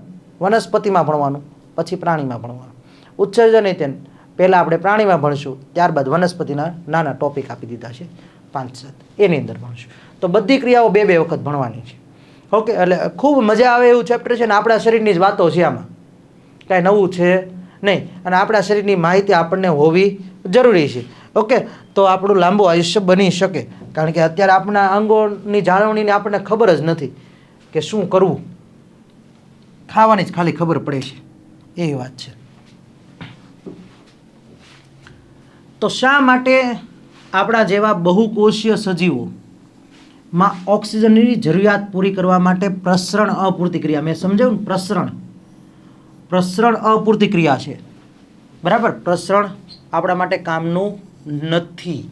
વનસ્પતિમાં ભણવાનું, પછી પ્રાણીમાં ભણવાનું. ઉત્સર્જન એ તેને પહેલાં આપણે પ્રાણીમાં ભણશું, ત્યારબાદ વનસ્પતિના નાના ટોપિક આપી દીધા છે 5-7, એની અંદર ભણશું. તો બધી ક્રિયાઓ 2-2 વખત ભણવાની છે. ઓકે, એટલે ખૂબ મજા આવે એવું ચેપ્ટર છે ને આપણા શરીરની જ વાતો છે આમાં, કાંઈ નવું છે નહીં. અને આપણા શરીરની માહિતી આપણને હોવી જરૂરી છે. ઓકે, તો આપણું લાંબુ આયુષ્ય બની શકે, કારણ કે અત્યારે આપણા અંગોની જાળવણીની આપણને ખબર જ નથી કે શું કરવું. ખાવાની જ ખાલી ખબર પડે છે, એવી વાત છે. તો શા માટે આપણા જેવા બહુકોષીય સજીવોમાં ઓક્સિજનની જરૂરિયાત પૂરી કરવા માટે પ્રસરણ અપૂરતી ક્રિયા, મેં સમજાવ્યું ને, પ્રસરણ અપૂરતી ક્રિયા છે, બરાબર. પ્રસરણ આપણા માટે કામનું નથી,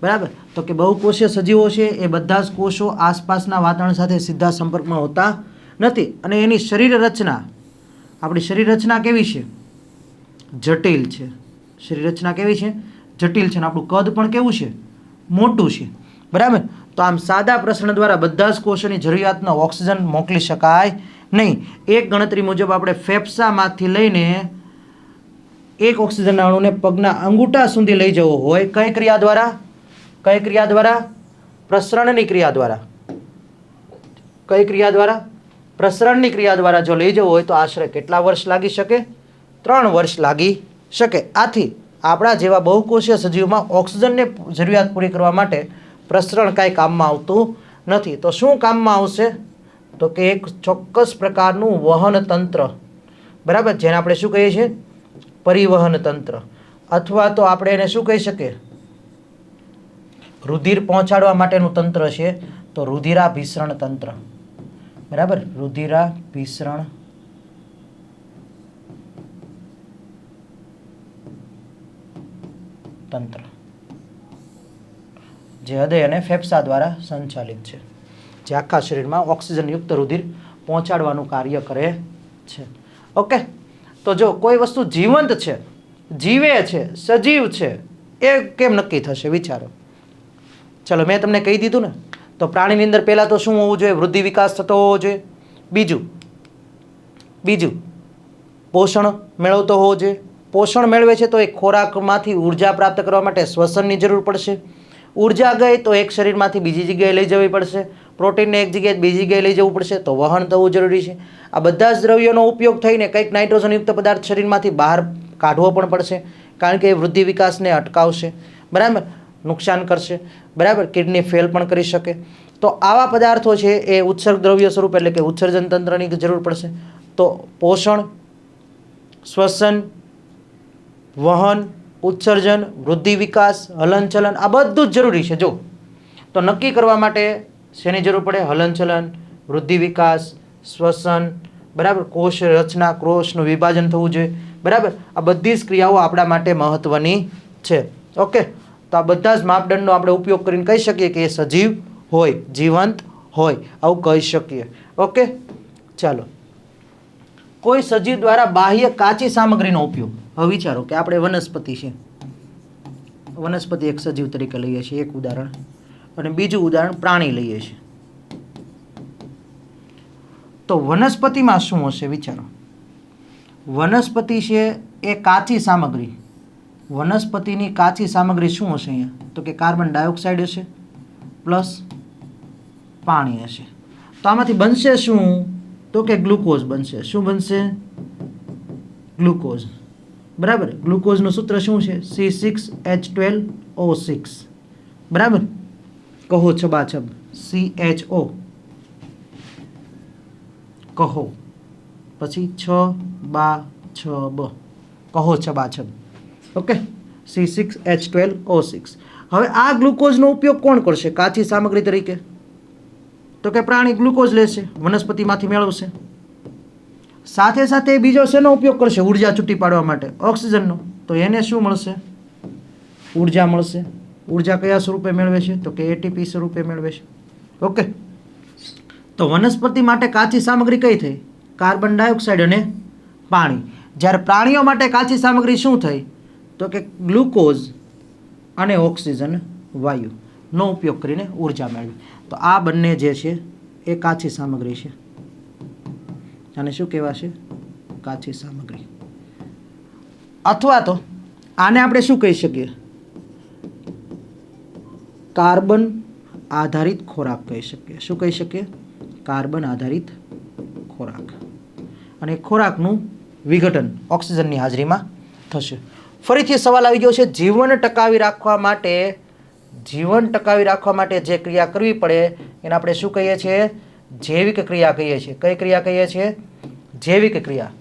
બરાબર. તો કે બહુકોષીય સજીવો છે એ બધા જ કોષો આસપાસના વાતાવરણ સાથે સીધા સંપર્કમાં હોતા નથી, અને એની શરીર રચના, આપણી શરીર રચના કેવી છે? જટિલ છે. શરીર રચના કેવી છે? જટિલ છે. અને આપણું કદ પણ કેવું છે? મોટું છે, બરાબર. તો આમ સાદા પ્રસરણ દ્વારા બધા જ કોષોની જરૂરિયાતનો ઓક્સિજન મોકલી શકાય નહીં. એક ગણતરી મુજબ આપણે ફેફસામાંથી લઈને એક ઓક્સિજનના અણુને પગના અંગૂઠા સુધી લઈ જવો હોય, કઈ ક્રિયા દ્વારા? કઈ ક્રિયા દ્વારા? પ્રસરણની ક્રિયા દ્વારા. કઈ ક્રિયા દ્વારા? પ્રસરણની ક્રિયા દ્વારા જો લઈ જવું હોય તો આશરે કેટલા વર્ષ લાગી શકે? 3 વર્ષ લાગી શકે. આથી આપણા જેવા બહુકોષીય સજીવમાં ઓક્સિજનને જરૂરિયાત પૂરી કરવા માટે પ્રસરણ કાંઈ કામમાં આવતું નથી. તો શું કામમાં આવશે? તો કે એક ચોક્કસ પ્રકારનું વહન તંત્ર, બરાબર, જેને આપણે શું કહીએ છીએ? પરિવહન તંત્ર, અથવા તો આપણે એને શું કહી શકીએ? રુધિર પહોંચાડવા માટેનું તંત્ર છે, તો રુધિરાભિસરણ તંત્ર, બરાબર, રુધિરાભિસરણ તંત્ર, જે હૃદય અને ફેફસા દ્વારા સંચાલિત છે, જે આખા શરીરમાં ઓક્સિજનયુક્ત રુધિર પહોંચાડવાનું કાર્ય કરે છે. ઓકે, તો જો કોઈ વસ્તુ જીવંત છે, જીવે છે, સજીવ છે, એ કેમ નક્કી થશે? વિચારો. ચલો, મેં તમને કહી દીધું ને. તો પ્રાણીની અંદર પહેલાં તો શું હોવું જોઈએ? વૃદ્ધિ વિકાસ થતો હોવો જોઈએ. બીજું પોષણ મેળવતો હોવો જોઈએ. પોષણ મેળવે છે તો એ ખોરાકમાંથી ઉર્જા પ્રાપ્ત કરવા માટે શ્વસનની જરૂર પડશે. ઉર્જા ગઈ તો એક શરીરમાંથી બીજી જગ્યાએ લઈ જવી પડશે. પ્રોટીનને એક જગ્યાએ બીજી જગ્યાએ લઈ જવું પડશે, તો વહન થવું જરૂરી છે. આ બધા જ દ્રવ્યોનો ઉપયોગ થઈને કંઈક નાઇટ્રોજનયુક્ત પદાર્થ શરીરમાંથી બહાર કાઢવો પણ પડશે, કારણ કે એ વૃદ્ધિ વિકાસને અટકાવશે, બરાબર, નુકસાન કરશે, બરાબર, કિડની ફેલ પણ કરી શકે. તો આવા પદાર્થો છે એ ઉત્સર્ગ દ્રવ્ય સ્વરૂપ, એટલે કે ઉત્સર્જન તંત્રની જરૂર પડશે. તો પોષણ, શ્વસન, વહન, ઉત્સર્જન, વૃદ્ધિ વિકાસ, હલનચલન, આ બધું જ જરૂરી છે. જો તો નક્કી કરવા માટે શેની જરૂર પડે? હલનચલન, વૃદ્ધિ વિકાસ, શ્વસન, બરાબર, કોષ રચના, કોષનું વિભાજન થવું જોઈએ, બરાબર. આ બધી જ ક્રિયાઓ આપણા માટે મહત્વની છે. ઓકે, તો આ બધા જ માપદંડનો આપણે ઉપયોગ કરીને કહી શકીએ કે એ સજીવ હોય, જીવંત હોય, આવું કહી શકીએ. ઓકે, ચાલો. કોઈ સજીવ દ્વારા બાહ્ય કાચી સામગ્રીનો ઉપયોગ. હવે વિચારો કે આપણે વનસ્પતિ છે, વનસ્પતિ એક સજીવ તરીકે લઈએ છીએ, એક ઉદાહરણ, અને બીજું ઉદાહરણ પ્રાણી લઈએ છીએ. તો વનસ્પતિમાં શું હશે? વિચારો. વનસ્પતિ છે એ કાચી સામગ્રી, વનસ્પતિની કાચી સામગ્રી શું હશે અહીંયા? તો કે કાર્બન ડાયોક્સાઇડ હશે પ્લસ પાણી હશે. તો આમાંથી બનશે શું? તો કે ગ્લુકોઝ બનશે. શું બનશે? ગ્લુકોઝ, બરાબર. ગ્લુકોઝનું સૂત્ર શું છે? C6H12O6, બરાબર. કહો છબાછબ, CHO, કહો, પછી 6 કહો છબાછબ. Okay, C6H12O6. હવે આ ગ્લુકોઝનો ઉપયોગ કોણ કરશે કાચી સામગ્રી તરીકે? તો કે પ્રાણી ગ્લુકોઝ લેશે, વનસ્પતિમાંથી મેળવશે. સાથે સાથે બીજો શેનો ઉપયોગ કરશે? ઉર્જા છૂટી પાડવા માટે, ઓક્સિજનનો. તો એને શું મળશે? ઉર્જા મળશે. ઉર્જા કયા સ્વરૂપે મેળવે છે? તો કે ATP સ્વરૂપે મેળવે છે. ઓકે, તો વનસ્પતિ માટે કાચી સામગ્રી કઈ થઈ? કાર્બન ડાયોક્સાઇડ અને પાણી. જ્યારે પ્રાણીઓ માટે કાચી સામગ્રી શું થઈ? તો કે ગ્લુકોઝ અને ઓક્સિજન વાયુનો ઉપયોગ કરીને ઉર્જા મેળવી. તો આ બંને જે છે એ કાચી સામગ્રી છે. આને શું કહેવાશે? કાચી સામગ્રી. અથવા તો આને આપણે શું કહી શકીએ? કાર્બન આધારિત ખોરાક કહી શકીએ. શું કહી શકીએ? કાર્બન આધારિત ખોરાક. અને ખોરાકનું વિઘટન ઓક્સિજનની હાજરીમાં થશે. ફરીથી સવાલ આવી ગયો છે, જીવન ટકાવી રાખવા માટે જે ક્રિયા કરવી પડે એને આપણે શું કહીએ છીએ? જૈવિક ક્રિયા કહીએ છીએ. કઈ ક્રિયા કહીએ છીએ? જૈવિક ક્રિયા.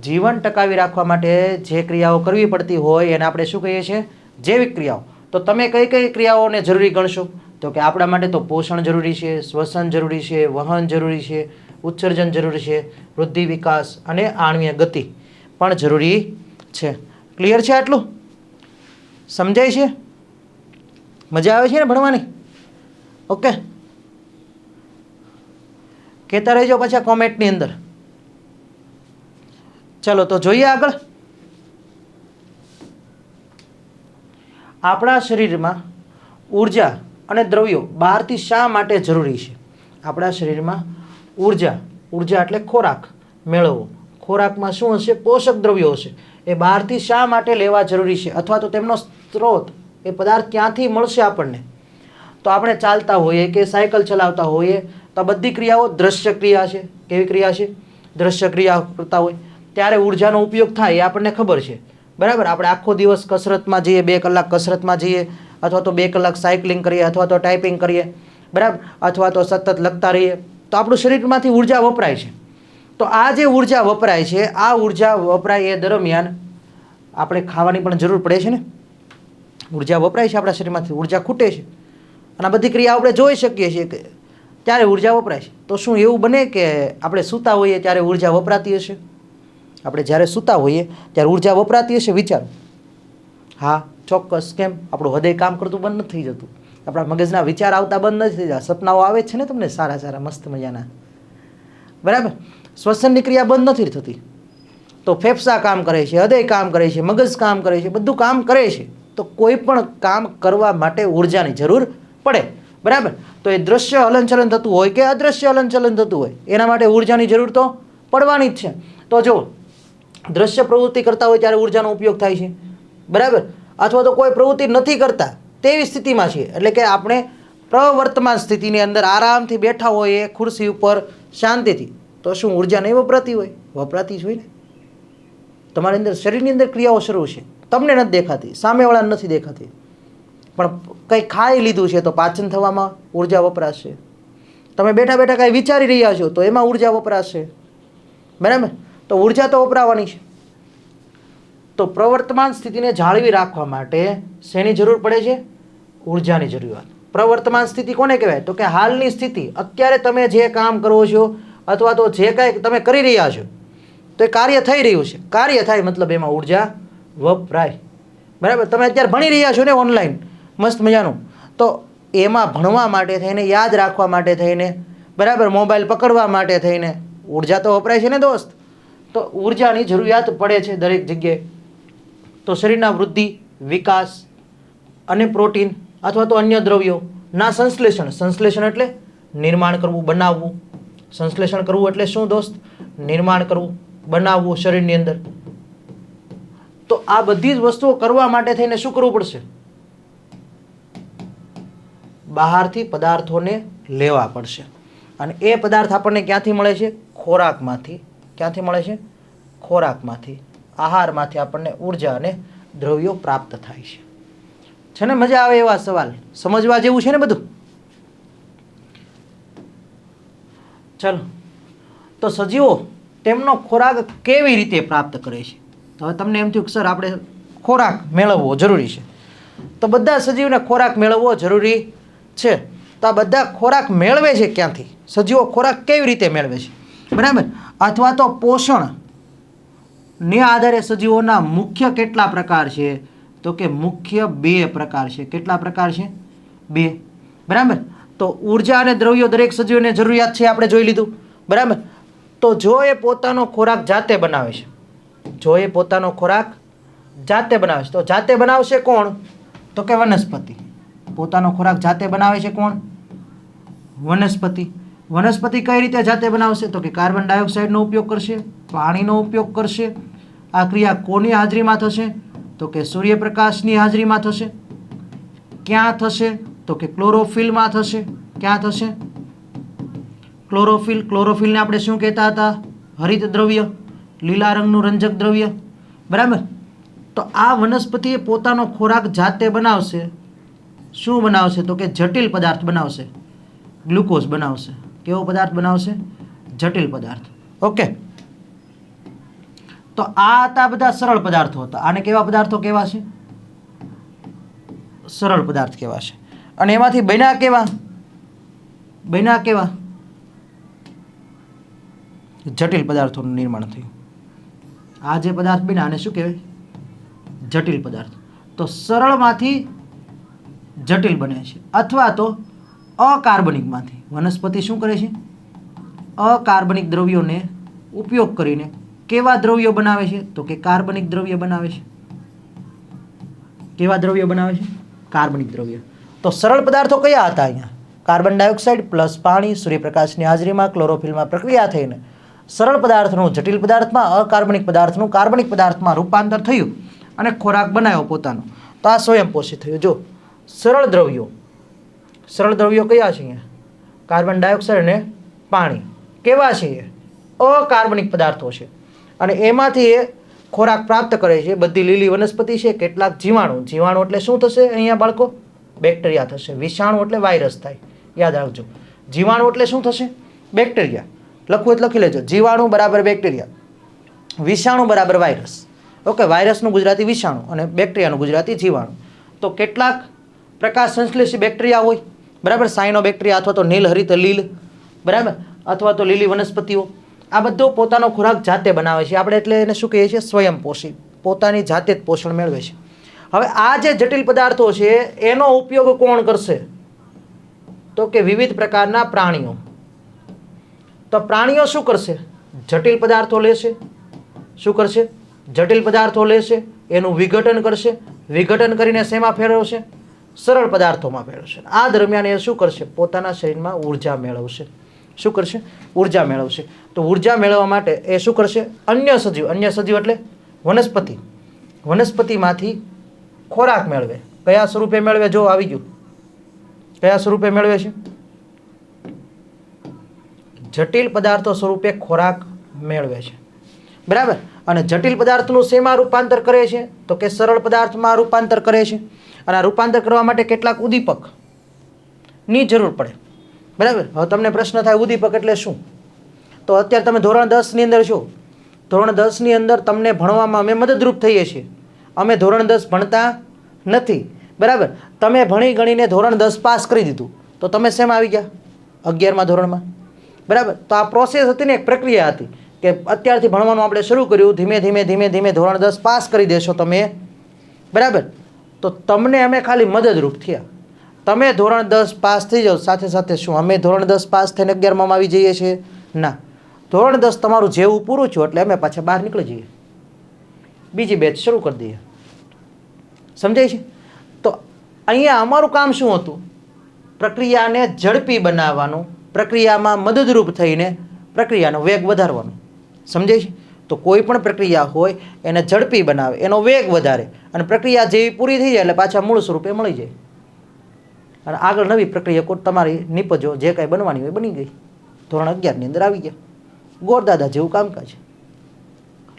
જીવન ટકાવી રાખવા માટે જે ક્રિયાઓ કરવી પડતી હોય એને આપણે શું કહીએ છીએ? જૈવિક ક્રિયાઓ. તો તમે કઈ કઈ ક્રિયાઓને જરૂરી ગણશો? તો કે આપણા માટે તો પોષણ જરૂરી છે, શ્વસન જરૂરી છે, વહન જરૂરી છે, ઉત્સર્જન જરૂરી છે, વૃદ્ધિ વિકાસ અને આણ્વીય ગતિ પણ જરૂરી છે. ક્લિયર છે? આટલું સમજાય છે? મજા આવે છે ને ભણવાની? ઓકે, કહેતા રહેજો પાછા કોમેન્ટની અંદર. ચલો તો જોઈએ આગળ. આપણા શરીરમાં ઉર્જા અને દ્રવ્યો બહારથી શા માટે જરૂરી છે? આપણા શરીરમાં ઉર્જા એટલે ખોરાક મેળવવો. ખોરાકમાં શું હશે? પોષક દ્રવ્યો હશે. એ બહારથી શા માટે લેવા જરૂરી છે? અથવા તો તેમનો સ્ત્રોત, એ પદાર્થ ક્યાંથી મળશે આપણને? તો આપણે ચાલતા હોઈએ કે સાયકલ ચલાવતા હોઈએ તો આ બધી ક્રિયાઓ દ્રશ્ય ક્રિયા છે. કેવી ક્રિયા છે? દ્રશ્ય ક્રિયા કરતા હોય ત્યારે ઉર્જાનો ઉપયોગ થાય એ આપણને ખબર છે, બરાબર. આપણે આખો દિવસ કસરતમાં જઈએ, 2 કલાક કસરતમાં જઈએ, અથવા તો 2 કલાક સાયકલિંગ કરીએ, અથવા તો ટાઈપિંગ કરીએ, બરાબર, અથવા તો સતત લખતા રહીએ તો આપણું શરીરમાંથી ઉર્જા વપરાય છે. તો આ જે ઉર્જા વપરાય છે, આ ઉર્જા વપરાય એ દરમિયાન આપણે ખાવાની પણ જરૂર પડે છે ને. ઉર્જા વપરાય છે આપણા શરીરમાંથી, ઉર્જા ખૂટે છે, અને આ બધી ક્રિયા આપણે જોઈ શકીએ છીએ કે ત્યારે ઉર્જા વપરાય છે. તો શું એવું બને કે આપણે સૂતા હોઈએ ત્યારે ઉર્જા વપરાતી હશે? આપણે જ્યારે સૂતા હોઈએ ત્યારે ઉર્જા વપરાતી હશે? વિચારો. હા, ચોક્કસ. કેમ? આપણું હૃદય કામ કરતું બંધ નથી થઈ જતું, આપણા મગજના વિચાર આવતા બંધ નથી થઈ જતા, સપનાઓ આવે છે ને તમને સારા સારા મસ્ત મજાના, બરાબર. શ્વસનની ક્રિયા બંધ નથી થતી. તો ફેફસા કામ કરે છે, હૃદય કામ કરે છે, મગજ કામ કરે છે, બધું કામ કરે છે. તો કોઈ પણ કામ કરવા માટે ઉર્જાની જરૂર પડે, બરાબર. તો એ દ્રશ્ય હલનચલન થતું હોય કે અદૃશ્ય હલનચલન થતું હોય, એના માટે ઉર્જાની જરૂર તો પડવાની જ છે. તો જો દ્રશ્ય પ્રવૃત્તિ કરતા હોય ત્યારે ઉર્જાનો ઉપયોગ થાય છે, બરાબર. અથવા તો કોઈ પ્રવૃત્તિ નથી કરતા તેવી સ્થિતિમાં છીએ, એટલે કે આપણે પ્રવર્તમાન સ્થિતિની અંદર આરામથી બેઠા હોઈએ ખુરશી ઉપર શાંતિથી, તો શું ઉર્જા નહીં વપરાતી હોય? વપરાતી જ હોય ને. તમારી અંદર શરીરની અંદર ક્રિયાઓ શરૂ છે, તમને નથી દેખાતી, સામેવાળાને નથી દેખાતી, પણ કંઈ ખાઈ લીધું છે તો પાચન થવામાં ઉર્જા વપરાશે. તમે બેઠા બેઠા કાંઈ વિચારી રહ્યા છો તો એમાં ઉર્જા વપરાશે, બરાબર. તો ઉર્જા તો વપરાવાની છે. તો પ્રવર્તમાન સ્થિતિને જાળવી રાખવા માટે શેની જરૂર પડે છે? ઉર્જાની જરૂરિયાત. પ્રવર્તમાન સ્થિતિ કોને કહેવાય? તો કે હાલની સ્થિતિ, અત્યારે તમે જે કામ કરો છો અથવા તો જે કાંઈ તમે કરી રહ્યા છો તો એ કાર્ય થઈ રહ્યું છે. કાર્ય થાય મતલબ એમાં ઉર્જા વપરાય, બરાબર. તમે અત્યારે ભણી રહ્યા છો ને ઓનલાઈન મસ્ત મજાનું, તો એમાં ભણવા માટે થઈને, યાદ રાખવા માટે થઈને, બરાબર, મોબાઈલ પકડવા માટે થઈને ઉર્જા તો વપરાય છે ને દોસ્ત. તો ઉર્જાની જરૂરિયાત પડે છે દરેક જગ્યાએ. તો શરીરના વૃદ્ધિ, વિકાસ અને પ્રોટીન અથવા તો અન્ય દ્રવ્યોના સંશ્લેષણ, સંશ્લેષણ એટલે નિર્માણ કરવું, બનાવવું. સંશ્લેષણ કરવું એટલે શું દોસ્ત? નિર્માણ કરવું, બનાવવું શરીરની અંદર. તો આ બધી જ વસ્તુઓ કરવા માટે થઈને શું કરવું પડશે? બહારથી પદાર્થોને લેવા પડશે. અને એ પદાર્થ આપણને ક્યાંથી મળે છે? ખોરાકમાંથી. ક્યાંથી મળે છે? ખોરાકમાંથી, આહારમાંથી આપણને ઉર્જા અને દ્રવ્યો પ્રાપ્ત થાય છે. છે ને મજા આવે એવા સવાલ? સમજવા જેવું છે ને બધું? ચલો, તો સજીવો તેમનો ખોરાક કેવી રીતે પ્રાપ્ત કરે છે? તો હવે તમને એમ થયું કે સર આપણે ખોરાક મેળવવો જરૂરી છે, તો બધા સજીવને ખોરાક મેળવવો જરૂરી છે. તો આ બધા ખોરાક મેળવે છે ક્યાંથી? સજીવો ખોરાક કેવી રીતે મેળવે છે, બરાબર? અથવા તો પોષણ ને આધારે સજીવોના મુખ્ય કેટલા પ્રકાર છે? તો કે મુખ્ય 2 પ્રકાર છે. કેટલા પ્રકાર છે? 2, બરાબર. તો ઉર્જા અને દ્રવ્યો દરેક સજીવને જરૂરિયાત છે, આપણે જોઈ લીધું, બરાબર. તો જો એ પોતાનો ખોરાક જાતે બનાવે છે, જો એ પોતાનો ખોરાક જાતે બનાવે છે, તો જાતે બનાવશે કોણ? તો કે વનસ્પતિ. પોતાનો ખોરાક જાતે બનાવે છે કોણ? વનસ્પતિ. વનસ્પતિ કઈ રીતે જાતે બનાવશે? તો કે કાર્બન ડાયોક્સાઇડનો ઉપયોગ કરશે, પાણીનો ઉપયોગ કરશે. આ ક્રિયા કોની હાજરીમાં થશે? તો કે સૂર્યપ્રકાશની હાજરીમાં થશે. ક્યાં થશે? તો કે ક્લોરોફિલમાં થશે. ક્યાં થશે? ક્લોરોફિલ. ક્લોરોફિલને આપણે શું કહેતા હતા? હરિત દ્રવ્ય, લીલા રંગનું રંજક દ્રવ્ય, બરાબર. તો આ વનસ્પતિ પોતાનો ખોરાક જાતે બનાવશે. શું બનાવશે? તો કે જટિલ પદાર્થ બનાવશે, ગ્લુકોઝ બનાવશે. કેવો પદાર્થ બનાવશે? જટિલ પદાર્થ. ઓકે. તો આ હતા બધા સરળ પદાર્થો હતા. આને કેવા પદાર્થો કહેવાશે? સરળ પદાર્થ કહેવાશે. અને એમાંથી બન્યા કેવા? બન્યા કેવા? જટિલ પદાર્થોનું નિર્માણ થયું. આ જે પદાર્થ બન્યા આને શું કહેવાય? જટિલ પદાર્થ. તો સરળમાંથી જટિલ બને છે, અથવા તો અકાર્બનિકમાંથી. વનસ્પતિ શું કરે છે? અકાર્બનિક દ્રવ્યોને ઉપયોગ કરીને કેવા દ્રવ્યો બનાવે છે? તો કે કાર્બનિક દ્રવ્ય બનાવે છે. કેવા દ્રવ્યો બનાવે છે? કાર્બનિક દ્રવ્ય. તો સરળ પદાર્થો કયા હતા અહીંયા? કાર્બન ડાયોક્સાઇડ પ્લસ પાણી, સૂર્યપ્રકાશની હાજરીમાં ક્લોરોફિલમાં પ્રક્રિયા થઈને સરળ પદાર્થનું જટિલ પદાર્થમાં, અકાર્બનિક પદાર્થનું કાર્બનિક પદાર્થમાં રૂપાંતર થયું અને ખોરાક બનાવ્યો પોતાનો. તો આ સ્વયંપોષી થયું. જો સરળ દ્રવ્યો, સરળ દ્રવ્યો કયા છે અહીંયા? કાર્બન ડાયોક્સાઇડ અને પાણી. કેવા છે? અકાર્બનિક પદાર્થો છે. અને એમાંથી એ ખોરાક પ્રાપ્ત કરે છે. બધી લીલી વનસ્પતિ છે. કેટલાક જીવાણુ. જીવાણુ એટલે શું થશે અહીંયા બાળકો? બેક્ટેરિયા થશે. વિષાણુ એટલે વાયરસ થાય. યાદ રાખજો. જીવાણુ એટલે શું થશે? બેક્ટેરિયા. લખવું એટલે લખી લેજો. જીવાણુ બરાબર બેક્ટેરિયા, વિષાણુ બરાબર વાયરસ. ઓકે, વાયરસનું ગુજરાતી વિષાણુ અને બેક્ટેરિયાનું ગુજરાતી જીવાણુ. તો કેટલાક પ્રકાશ સંશ્લેષી બેક્ટેરિયા હોય, બરાબર, સાયનો બેક્ટેરિયા અથવા તો નીલ હરિત લીલ, બરાબર, અથવા તો લીલી વનસ્પતિઓ. આ બધો પોતાનો ખોરાક જાતે બનાવે છે. આપણે એટલે એને શું કહીએ છીએ? સ્વયંપોષી. પોતાની જાતે જ પોષણ મેળવે છે. હવે આ જે જટિલ પદાર્થો છે એનો ઉપયોગ કોણ કરશે? તો કે વિવિધ પ્રકારના પ્રાણીઓ. તો પ્રાણીઓ શું કરશે? જટિલ પદાર્થો લેશે. શું કરશે? જટિલ પદાર્થો લેશે, એનું વિઘટન કરશે. વિઘટન કરીને શેમાં ફેરવશે? સરળ પદાર્થોમાં ફેરવશે. આ દરમિયાન એ શું કરશે? પોતાના શરીરમાં ઉર્જા મેળવશે. શું કરશે? ઉર્જા મેળવશે. તો ઉર્જા મેળવવા માટે એ શું કરશે? અન્ય સજીવ એટલે વનસ્પતિ. વનસ્પતિમાંથી ખોરાક મેળવે. કયા સ્વરૂપે મેળવે? જો આવી ગયું. કયા સ્વરૂપે મેળવે છે? જટિલ પદાર્થો સ્વરૂપે ખોરાક મેળવે છે. બરાબર. અને જટિલ પદાર્થનું શેમાં રૂપાંતર કરે છે? તો કે સરળ પદાર્થમાં રૂપાંતર કરે છે. અને આ રૂપાંતર કરવા માટે કેટલાક ઉદ્દીપકની જરૂર પડે. બરાબર. હવે તમને પ્રશ્ન થાય ઉદ્દીપક એટલે શું? તો અત્યારે તમે ધોરણ 10ની અંદર છો. ધોરણ 10ની અંદર તમને ભણવામાં અમે મદદરૂપ થઈએ છીએ. અમે ધોરણ 10 ભણતા નથી. બરાબર. તમે ભણી ગણીને ધોરણ 10 પાસ કરી દીધું તો તમે શેમાં આવી ગયા? 11મા ધોરણમાં. બરાબર. તો આ પ્રોસેસ હતી ને, એક પ્રક્રિયા હતી કે અત્યારથી ભણવાનું આપણે શરૂ કર્યું, ધીમે ધીમે ધોરણ 10 પાસ કરી દેશો તમે. બરાબર. તો તમને અમે ખાલી મદદરૂપ થયા. તમે ધોરણ 10 પાસ થઈ જાઓ, સાથે સાથે શું અમે ધોરણ 10 પાસ થઈને 11માં આવી જઈએ છીએ? ના. ધોરણ 10 તમારું જેવું પૂરું થયું એટલે અમે પાછા બહાર નીકળી જઈએ, બીજી બેચ શરૂ કરી દઈએ. સમજાય છે? તો અહીંયા અમારું કામ શું હતું? પ્રક્રિયાને ઝડપી બનાવવાનું, પ્રક્રિયામાં મદદરૂપ થઈને પ્રક્રિયાનો વેગ વધારવાનો. સમજાય છે? તો કોઈ પણ પ્રક્રિયા હોય એને ઝડપી બનાવે, એનો વેગ વધારે, અને પ્રક્રિયા જેવી પૂરી થઈ જાય એટલે પાછા મૂળ સ્વરૂપે મળી જાય અને આગળ નવી પ્રક્રિયા કોઈ તમારી નિપજો જે કાંઈ બનવાની હોય બની ગઈ. ધોરણ 11ની અંદર આવી ગયા. ગોરદાદા જેવું કામકાજ.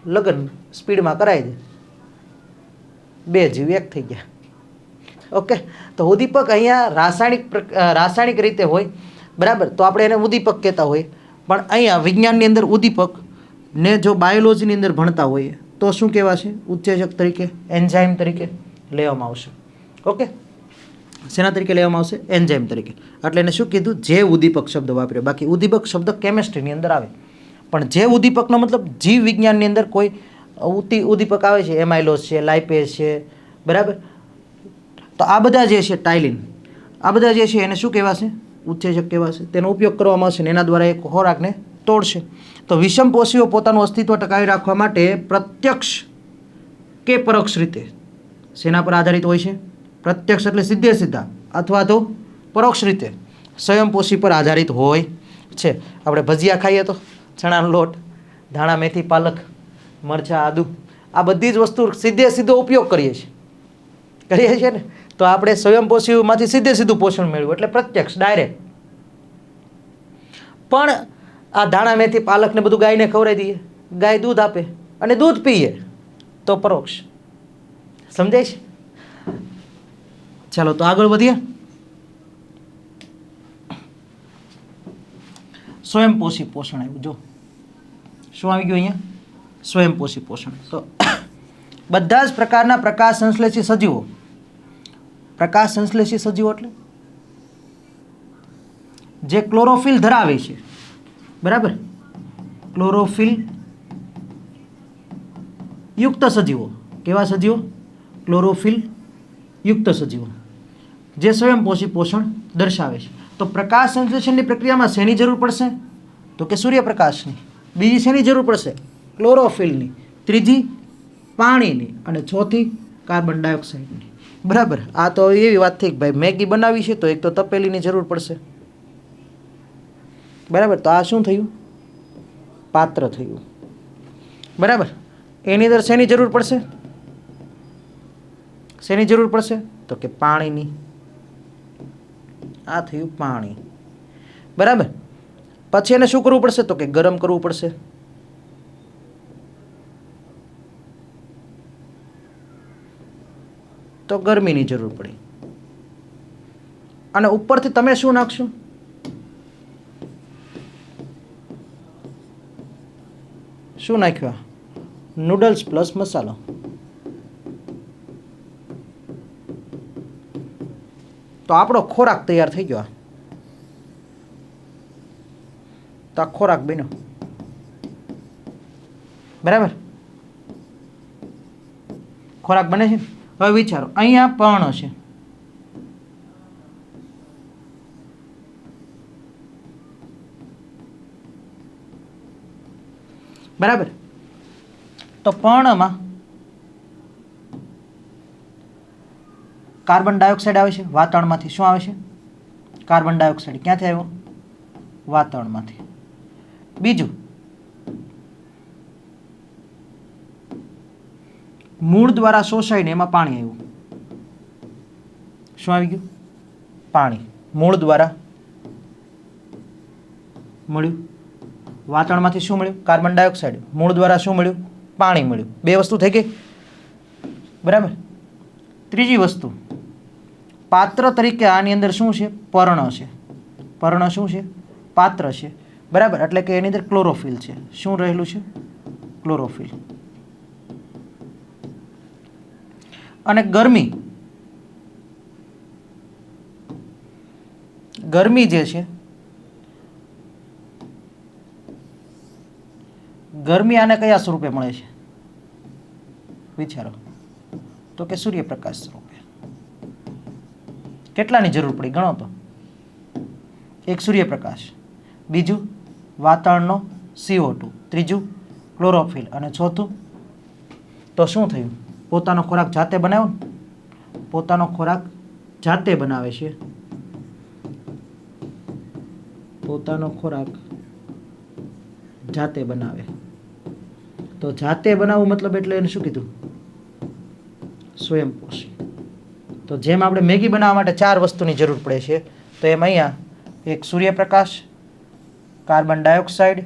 લગ્ન સ્પીડમાં કરાવી દે, 2 જીવ 1 થઈ ગયા. ઓકે. તો ઉદ્દીપક અહીંયા રાસાયણિક રીતે હોય. બરાબર. તો આપણે એને ઉદ્દીપક કહેતા હોઈએ. પણ અહીંયા વિજ્ઞાનની અંદર ઉદ્દીપક ને જો બાયોલોજીની અંદર ભણતા હોઈએ તો શું કહેવાશે? ઉત્સેચક તરીકે, એન્ઝાઇમ તરીકે લેવામાં આવશે. ઓકે. શેના તરીકે લેવામાં આવશે? એન્ઝાઇમ તરીકે. એટલે એને શું કીધું? જે ઉદ્દીપક શબ્દ વાપર્યો. બાકી ઉદ્દીપક શબ્દ કેમેસ્ટ્રીની અંદર આવે, પણ જે ઉદ્દીપકનો મતલબ જીવ વિજ્ઞાનની અંદર કોઈ ઉદ્દીપક આવે છે, એમાઇલોસ છે, લાઇપેઝ છે. બરાબર. તો આ બધા જે છે, ટાઇલિન, આ બધા જે છે એને શું કહેવાશે? ઉત્સેચક કહેવાશે. તેનો ઉપયોગ કરવામાં આવશે ને એના દ્વારા એક ખોરાકને તોડશે. તો વિષમપોષીઓ પોતાનું અસ્તિત્વ ટકાવી રાખવા માટે પ્રત્યક્ષ કે પરોક્ષ રીતે શેના પર આધારિત હોય છે? પ્રત્યક્ષ એટલે સીધે સીધા, અથવા તો પરોક્ષ રીતે સ્વયંપોષી પર આધારિત હોય છે. આપણે ભજીયા ખાઈએ તો ચણાનો લોટ, ધાણા, મેથી, પાલક, મરચાં, આદુ, આ બધી જ વસ્તુ સીધો ઉપયોગ કરીએ છીએ ને. તો આપણે સ્વયંપોષીઓમાંથી સીધું પોષણ મેળવ્યું એટલે પ્રત્યક્ષ, ડાયરેક્ટ. પણ આ ધાણા, મેથી, પાલક ને બધું ગાયને ખવડાવી દઈએ, ગાય દૂધ આપે અને દૂધ પીએ તો પરોક્ષ. સમજાય છે? ચાલો તો આગળ વધીએ. સ્વયંપોષી પોષણ આવ્યું. જો શું આવી ગયું અહીંયા? સ્વયંપોષી પોષણ. તો બધા જ પ્રકારના પ્રકાશ સંશ્લેષી સજીવો, પ્રકાશ સંશ્લેષી સજીવો એટલે જે ક્લોરોફિલ ધરાવે છે. બરાબર. ક્લોરોફિલ યુક્ત સજીવો. કેવા સજીવો? ક્લોરોફિલ યુક્ત સજીવો જે સ્વયંપોષી પોષણ દર્શાવે છે. તો પ્રકાશ સંશ્લેષણની પ્રક્રિયામાં શેની જરૂર પડશે? તો કે સૂર્યપ્રકાશની. બીજી શેની જરૂર પડશે? ક્લોરોફિલની. ત્રીજી પાણીની. અને ચોથી કાર્બન ડાયોક્સાઇડની. બરાબર. આ તો એવી વાત થઈ કે ભાઈ મેગી બનાવી છે તો એક તો તપેલીની જરૂર પડશે. બરાબર. તો આ શું થયું? પાત્ર થયું. બરાબર. એની અંદર શેની જરૂર પડશે? શેની જરૂર પડશે? તો કે પાણીની. આ થયું પાણી. બરાબર. પછી એને શું કરવું પડશે? તો કે ગરમ કરવું પડશે. તો ગરમીની જરૂર પડી. અને ઉપરથી તમે શું નાખશો? શું નાખ્યું? નૂડલ્સ પ્લસ મસાલો. તો આપણો ખોરાક તૈયાર થઈ ગયો. તો આ ખોરાક બન્યો. બરાબર, ખોરાક બને છે. હવે વિચારો, અહીંયા પણ છે, બરાબર. તો પર્ણમાં કાર્બન ડાયોક્સાઇડ આવે છે વાતાવરણમાંથી. શું આવે છે? Carbon dioxide. ક્યાંથી આવ્યો? વાતાવરણમાંથી. બીજું, મૂળ દ્વારા શોષાઈને એમાં પાણી આવ્યું. શું આવી ગયું? પાણી. મૂળ દ્વારા મળ્યું. વાતાવરણમાંથી શું મળ્યું? Carbon dioxide. મૂળ દ્વારા શું મળ્યું? પાણી મળ્યું. બે વસ્તુ થઈ ગઈ. બરાબર. ત્રીજી વસ્તુ, પાત્ર તરીકે આની અંદર શું છે? પર્ણ છે. પર્ણ શું છે? પાત્ર છે. બરાબર, એટલે કે એની અંદર ક્લોરોફિલ છે. શું રહેલું છે? ક્લોરોફિલ. અને ગરમી, ગરમી જે છે, ગરમી આને કયા સ્વરૂપે મળે છે? વિચારો. તો કે સૂર્યપ્રકાશ સ્વરૂપે. કેટલાની જરૂર પડી ગણો તો? એક સૂર્યપ્રકાશ, બીજું વાતાવરણનો CO2, ત્રીજું ક્લોરોફિલ અને ચોથું તો શું થયું? પોતાનો ખોરાક જાતે બનાવ્યો ને? પોતાનો ખોરાક જાતે બનાવે છે. પોતાનો ખોરાક જાતે બનાવે. તો જાતે બનાવવું મતલબ એટલે એને શું કીધું? સ્વયંપોષી. તો જેમ આપણે મેગી બનાવવા માટે 4 વસ્તુની જરૂર પડે છે, તો એમ અહીંયા એક સૂર્યપ્રકાશ, કાર્બન ડાયોક્સાઇડ,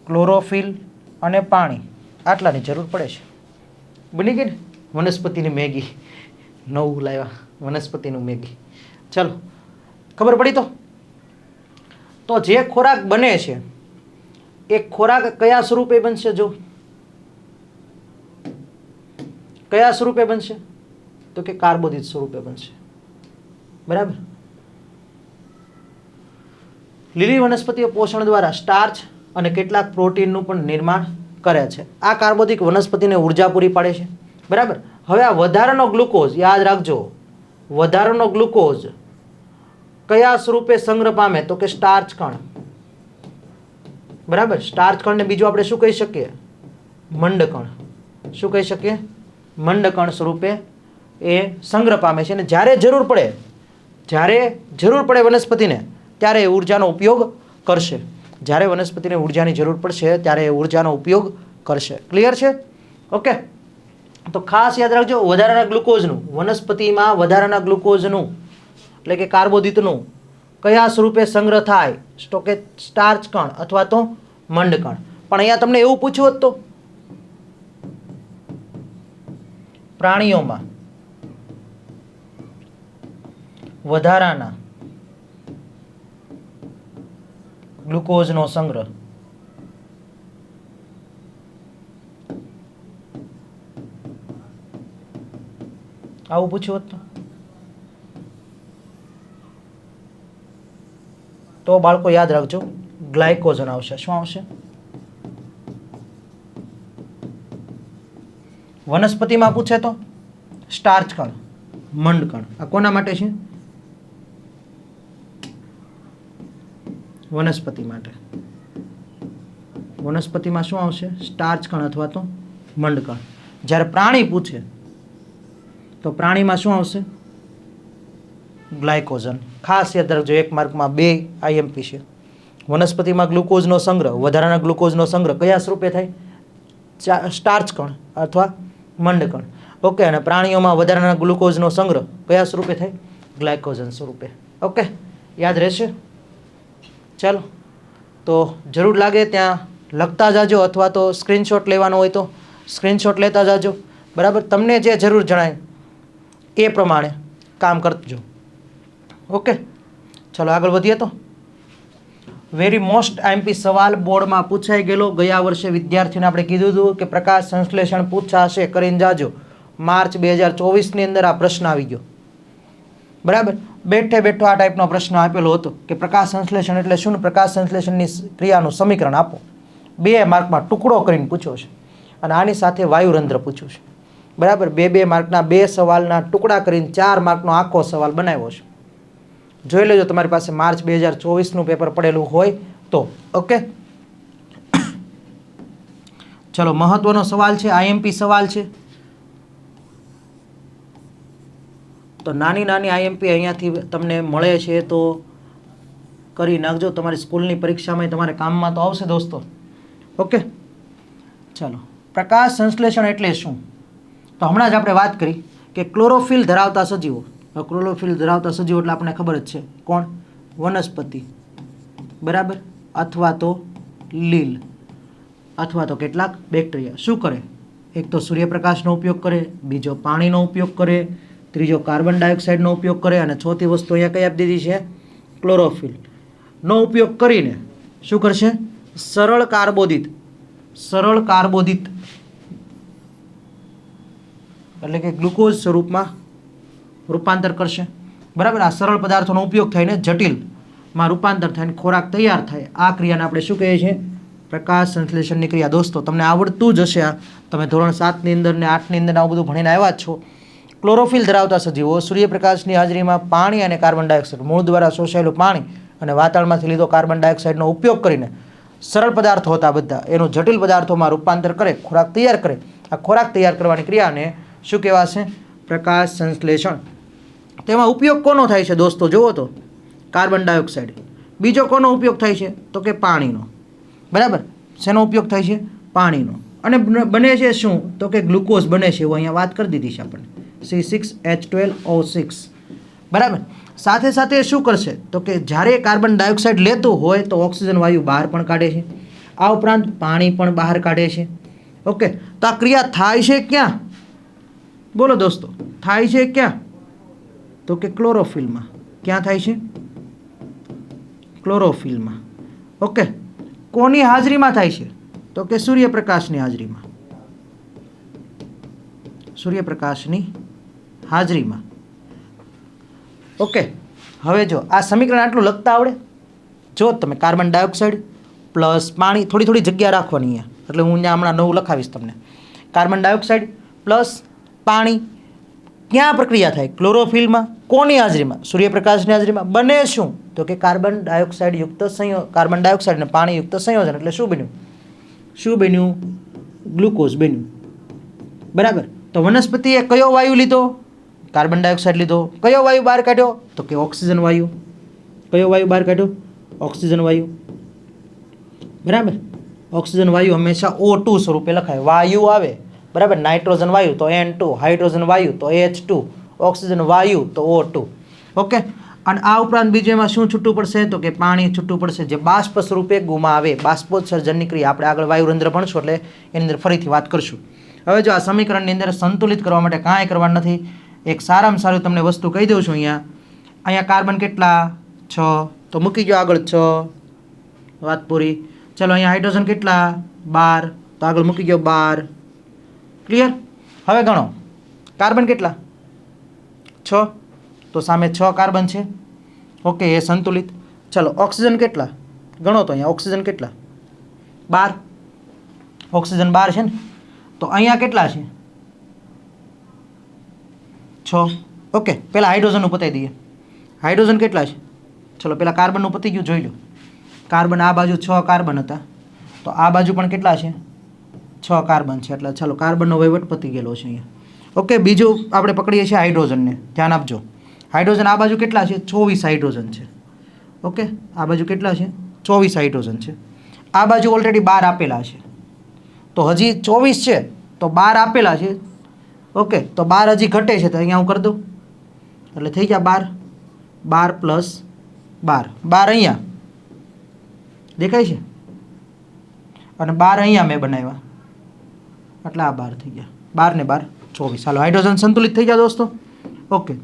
ક્લોરોફિલ અને પાણી, આટલાની જરૂર પડે છે. બની ગઈ ને વનસ્પતિની મેગી. નવું લાવ્યા વનસ્પતિનું મેગી. ચાલો, ખબર પડી. તો જે ખોરાક બને છે એ ખોરાક કયા સ્વરૂપે બનશે? જો કયા સ્વરૂપે બનશે? તો કે કાર્બોદિત સ્વરૂપે બનશે. બરાબર. લીલી વનસ્પતિઓ પોષણ દ્વારા સ્ટાર્ચ અને કેટલાક પ્રોટીનનું પણ નિર્માણ કરે છે. આ કાર્બોદિત વનસ્પતિને ઉર્જા પૂરી પાડે છે. બરાબર. હવે આ વધારાનો ગ્લુકોઝ, યાદ રાખજો, વધારાનો ગ્લુકોઝ કયા સ્વરૂપે સંગ્રહ પામે? તો કે સ્ટાર્ચ કણ. બરાબર. સ્ટાર્ચ કણને બીજું આપણે શું કહી શકીએ? મંડકણ. શું કહી શકીએ? મંડકણ સ્વરૂપે એ સંગ્રહ પામે છે. અને જ્યારે જરૂર પડે વનસ્પતિને, ત્યારે એ ઉર્જાનો ઉપયોગ કરશે. જ્યારે વનસ્પતિને ઉર્જાની જરૂર પડશે ત્યારે એ ઉર્જાનો ઉપયોગ કરશે. ક્લિયર છે? ઓકે. તો ખાસ યાદ રાખજો, વધારાના ગ્લુકોઝનું, વનસ્પતિમાં વધારાના ગ્લુકોઝનું એટલે કે કાર્બોદિતનું કયા સ્વરૂપે સંગ્રહ થાય? તો કે સ્ટાર્ચ કણ અથવા તો મંડકણ. પણ અહીંયા તમને એવું પૂછ્યું હોત તો પ્રાણીઓમાં વધારાના ગ્લુકોઝનો સંગ્રહ આવું પૂછ્યું હોત તો બાળકો યાદ રાખજો, ગ્લાયકોજન આવશે. શું આવશે? વનસ્પતિમાં પૂછે તો સ્ટાર્ચ કણ, મંડકણ. આ કોના માટે છે? વનસ્પતિ માટે. વનસ્પતિમાં શું આવશે? સ્ટાર્ચ કણ અથવા તો મંડકણ. જ્યારે પ્રાણી પૂછે તો પ્રાણીમાં શું આવશે? ગ્લાયકોજન. ખાસ યાદ રાખજો, 1 માર્કમાં 2 IMP છે. વનસ્પતિમાં ગ્લુકોઝનો સંગ્રહ, વધારાના ગ્લુકોઝનો સંગ્રહ કયા સ્વરૂપે થાય? સ્ટાર્ચ કણ અથવા મંડકણ. ઓકે. અને પ્રાણીઓમાં વધારાના ગ્લુકોઝનો સંગ્રહ કયા સ્વરૂપે થાય? ગ્લાયકોજન સ્વરૂપે. ઓકે, યાદ રહેશે? ચાલો, તો જરૂર લાગે ત્યાં લખતા જાજો, અથવા તો સ્ક્રીનશોટ લેવાનો હોય તો સ્ક્રીનશોટ લેતા જાજો. બરાબર. તમને જે જરૂર જણાય એ પ્રમાણે કામ કરજો. ઓકે, ચાલો આગળ વધીએ. તો વેરી મોસ્ટ આઈએમપી સવાલ બોર્ડમાં પૂછાઈ ગયેલો. ગયા વર્ષે વિદ્યાર્થીઓને આપણે કીધું હતું કે પ્રકાશ સંશ્લેષણ પૂછાશે, કરીને જાજો. માર્ચ 2024ની અંદર આ પ્રશ્ન આવી ગયો. બરાબર, બેઠે બેઠો આ ટાઈપનો પ્રશ્ન આપેલો હતો કે પ્રકાશ સંશ્લેષણ એટલે શું ને પ્રકાશ સંશ્લેષણની ક્રિયાનું સમીકરણ આપો. 2 માર્કમાં ટુકડો કરીને પૂછ્યો છે અને આની સાથે વાયુરંધ્ર પૂછ્યું છે. બરાબર, 2 માર્કના 2 સવાલના ટુકડા કરીને 4 માર્કનો આખો સવાલ બનાવ્યો છે. જોઈ લેજો તમારી પાસે માર્ચ 2024નું પેપર પડેલું હોય તો. ઓકે, ચલો મહત્વનો સવાલ છે, આઈએમપી સવાલ છે. તો નાની નાની આઈએમપી અહીંયાથી તમને મળે છે તો કરી નાખજો. તમારી સ્કૂલની પરીક્ષામાં તમારે કામમાં તો આવશે દોસ્તો. ઓકે, ચાલો પ્રકાશ સંશ્લેષણ એટલે શું? તો હમણાં જ આપણે વાત કરી કે ક્લોરોફિલ ધરાવતા સજીવો. ક્લોરોફિલ ધરાવતા સજીવો એટલે આપણને ખબર જ છે કોણ? વનસ્પતિ, બરાબર, અથવા તો લીલ, અથવા તો કેટલાક બેક્ટેરિયા. શું કરે? એક તો સૂર્યપ્રકાશનો ઉપયોગ કરે, બીજો પાણીનો ઉપયોગ કરે, ત્રીજો કાર્બન ડાયોક્સાઇડનો ઉપયોગ કરે અને ચોથી વસ્તુ અહીંયા કઈ આપી દીધી છે? ક્લોરોફિલનો ઉપયોગ કરીને શું કરશે? સરળ કાર્બોદિત એટલે કે ગ્લુકોઝ સ્વરૂપમાં રૂપાંતર કરશે. બરાબર, આ સરળ પદાર્થોનો ઉપયોગ થઈને જટિલમાં રૂપાંતર થઈને ખોરાક તૈયાર થાય. આ ક્રિયાને આપણે શું કહીએ છીએ? પ્રકાશ સંશ્લેષણની ક્રિયા. દોસ્તો તમને આવડતું જ હશે. આ તમે ધોરણ 7ની અંદર ને 8ની અંદર આવું બધું ભણીને આવ્યા જ છો. ક્લોરોફિલ ધરાવતા સજીવો સૂર્યપ્રકાશની હાજરીમાં પાણી અને કાર્બન ડાયોક્સાઇડ, મૂળ દ્વારા શોષાયેલું પાણી અને વાતાવરણમાંથી લીધો કાર્બન ડાયોક્સાઇડનો ઉપયોગ કરીને સરળ પદાર્થો હતા બધા, એનું જટિલ પદાર્થોમાં રૂપાંતર કરે, ખોરાક તૈયાર કરે. આ ખોરાક તૈયાર કરવાની ક્રિયાને શું કહેવાશે? પ્રકાશ સંશ્લેષણ. તેમાં ઉપયોગ કોનો થાય છે દોસ્તો? જુઓ તો કાર્બન ડાયોક્સાઇડ. બીજો કોનો ઉપયોગ થાય છે? તો કે પાણીનો. બરાબર, શેનો ઉપયોગ થાય છે? પાણીનો. અને બને છે શું? તો કે ગ્લુકોઝ બને છે. એવું અહીંયા વાત કરી દીધી છે આપણને, C6H12O6. બરાબર, સાથે સાથે શું કરશે? તો કે જ્યારે કાર્બન ડાયોક્સાઇડ લેતું હોય તો ઓક્સિજન વાયુ બહાર પણ કાઢે છે. આ ઉપરાંત પાણી પણ બહાર કાઢે છે. ઓકે, તો આ ક્રિયા થાય છે ક્યાં? બોલો દોસ્તો, થાય છે ક્યાં? તો કે ક્લોરોફિલમાં. ક્યાં થાય છે? ક્લોરોફિલમાં. ઓકે, કોની હાજરીમાં થાય છે? તો કે સૂર્યપ્રકાશની હાજરીમાં. સૂર્યપ્રકાશની હાજરીમાં. ઓકે, હવે જો આ સમીકરણ આટલું લખતા આવડે? જો તમે કાર્બન ડાયોક્સાઇડ પ્લસ પાણી, થોડી જગ્યા રાખવાની અહીંયા, એટલે હું અહીંયા હમણાં નવું લખાવીશ તમને. કાર્બન ડાયોક્સાઇડ પ્લસ પાણી ક્યાં પ્રક્રિયા થાય? ક્લોરોફિલમાં. કોની હાજરીમાં? સૂર્યપ્રકાશની હાજરીમાં. બને શું? તો કે કાર્બન ડાયોક્સાઇડ અને પાણીયુક્ત સંયોજન. એટલે શું બન્યું? શું બન્યું? ગ્લુકોઝ બન્યું. બરાબર, તો વનસ્પતિએ કયો વાયુ લીધો? કાર્બન ડાયોક્સાઇડ લીધો. કયો વાયુ બહાર કાઢ્યો? તો કે ઓક્સિજન વાયુ. કયો વાયુ બહાર કાઢ્યો? ઓક્સિજન વાયુ. બરાબર, ઓક્સિજન વાયુ હંમેશા O2 સ્વરૂપે લખાય. વાયુ આવે, બરાબર, નાઇટ્રોજન વાયુ તો N2, હાઇડ્રોજન વાયુ તો H2, ઓક્સિજન વાયુ તો O2. ઓકે, અને આ ઉપરાંત બીજું એમાં શું છૂટું પડશે? તો કે પાણી છૂટું પડશે, જે બાષ્પ સ્વરૂપે ગુમાવે. બાષ્પોત્સર્જનની ક્રિયા આપણે આગળ વાયુરંધ્ર ભણશું એટલે એની અંદર ફરીથી વાત કરશું. હવે જો આ સમીકરણની અંદર સંતુલિત કરવા માટે કાંઈ કરવાનું નથી. એક સારામાં સારું તમને વસ્તુ કહી દઉં છું. અહીંયા કાર્બન કેટલા? 6, તો મૂકી ગયો આગળ 6, વાત પૂરી. ચલો અહીંયા હાઇડ્રોજન કેટલા? 12, તો આગળ મૂકી ગયો 12. ક્લિયર? હવે ગણો કાર્બન કેટલા? 6, તો સામે 6 કાર્બન છે. ઓકે, એ સંતુલિત. ચલો ઓક્સિજન કેટલા? ગણો તો અહીંયા ઓક્સિજન કેટલા? 12. ઓક્સિજન 12 છે ને, તો અહીંયા કેટલા છે? 6. ઓકે, પહેલાં હાઇડ્રોજનનું પતાવી દઈએ. હાઇડ્રોજન કેટલા છે? ચલો પહેલાં કાર્બનનું પતી ગયું, જોઈ લો. કાર્બન આ બાજુ 6 કાર્બન હતા, તો આ બાજુ પણ કેટલા છે? 6 કાર્બન છે. એટલે ચાલો કાર્બનનો વહીવટ પતી ગયેલો છે અહીંયા. ઓકે, બીજું આપણે પકડીએ છીએ હાઇડ્રોજનને. ધ્યાન આપજો. હાઇડ્રોજન આ બાજુ કેટલા છે? 24 હાઇડ્રોજન છે. ઓકે, આ બાજુ કેટલા છે? 24 હાઇડ્રોજન છે. આ બાજુ ઓલરેડી 12 આપેલા છે, તો હજી 24 છે, તો 12 આપેલા છે. ઓકે, તો 12 હજી ઘટે છે, તો અહીંયા હું કરી દઉં એટલે થઈ ગયા 12. 12 પ્લસ 12, 12 અહીંયા દેખાય છે અને 12 અહીંયા મેં બનાવ્યા, એટલે આ 12 થઈ ગયા. 12 ને 12 24. ચાલો હાઇડ્રોજન સંતુલિત થઈ ગયા દોસ્તો. ઓકે,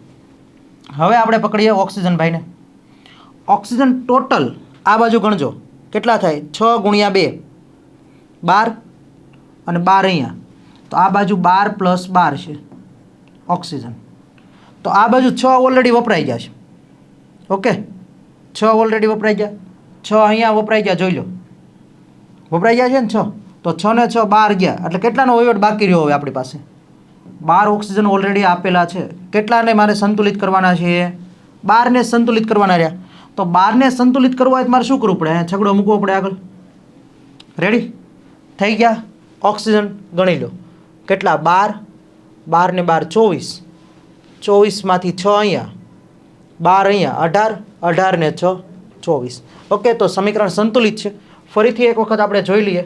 હવે આપણે પકડીએ ઓક્સિજન ભાઈને. ઓક્સિજન ટોટલ આ બાજુ ગણજો કેટલા થાય 6 ગુણ્યા 2 12 અને 12 અહીંયા તો આ બાજુ 12 + 12 છે ઓક્સિજન. તો આ બાજુ 6 ઓલરેડી વપરાઈ ગયા છે. ઓકે 6 ઓલરેડી વપરાઈ ગયા, 6 અહીંયા વપરાઈ ગયા, જોઈ લો વપરાઈ ગયા છે ને 6. તો 6 ને 6 12 ગયા એટલે કેટલાનો વહીવટ બાકી રહ્યો હવે આપણી પાસે 12 ઓક્સિજન ઓલરેડી આપેલા છે. કેટલાને મારે સંતુલિત કરવાના છે? 12 ને સંતુલિત કરવાના રહ્યા. તો 12 ને સંતુલિત કરવો હોય તો મારે શું કરવું પડે? અહીંયા છગડો મૂકવો પડે આગળ. રેડી થઈ ગયા ઓક્સિજન ગણી લો કેટલા 12 12 ને 12 24, 24માંથી 6 અહીંયા 12 અહીંયા 18, 18 ને 6 24. ઓકે તો સમીકરણ સંતુલિત છે. ફરીથી એક વખત આપણે જોઈ લઈએ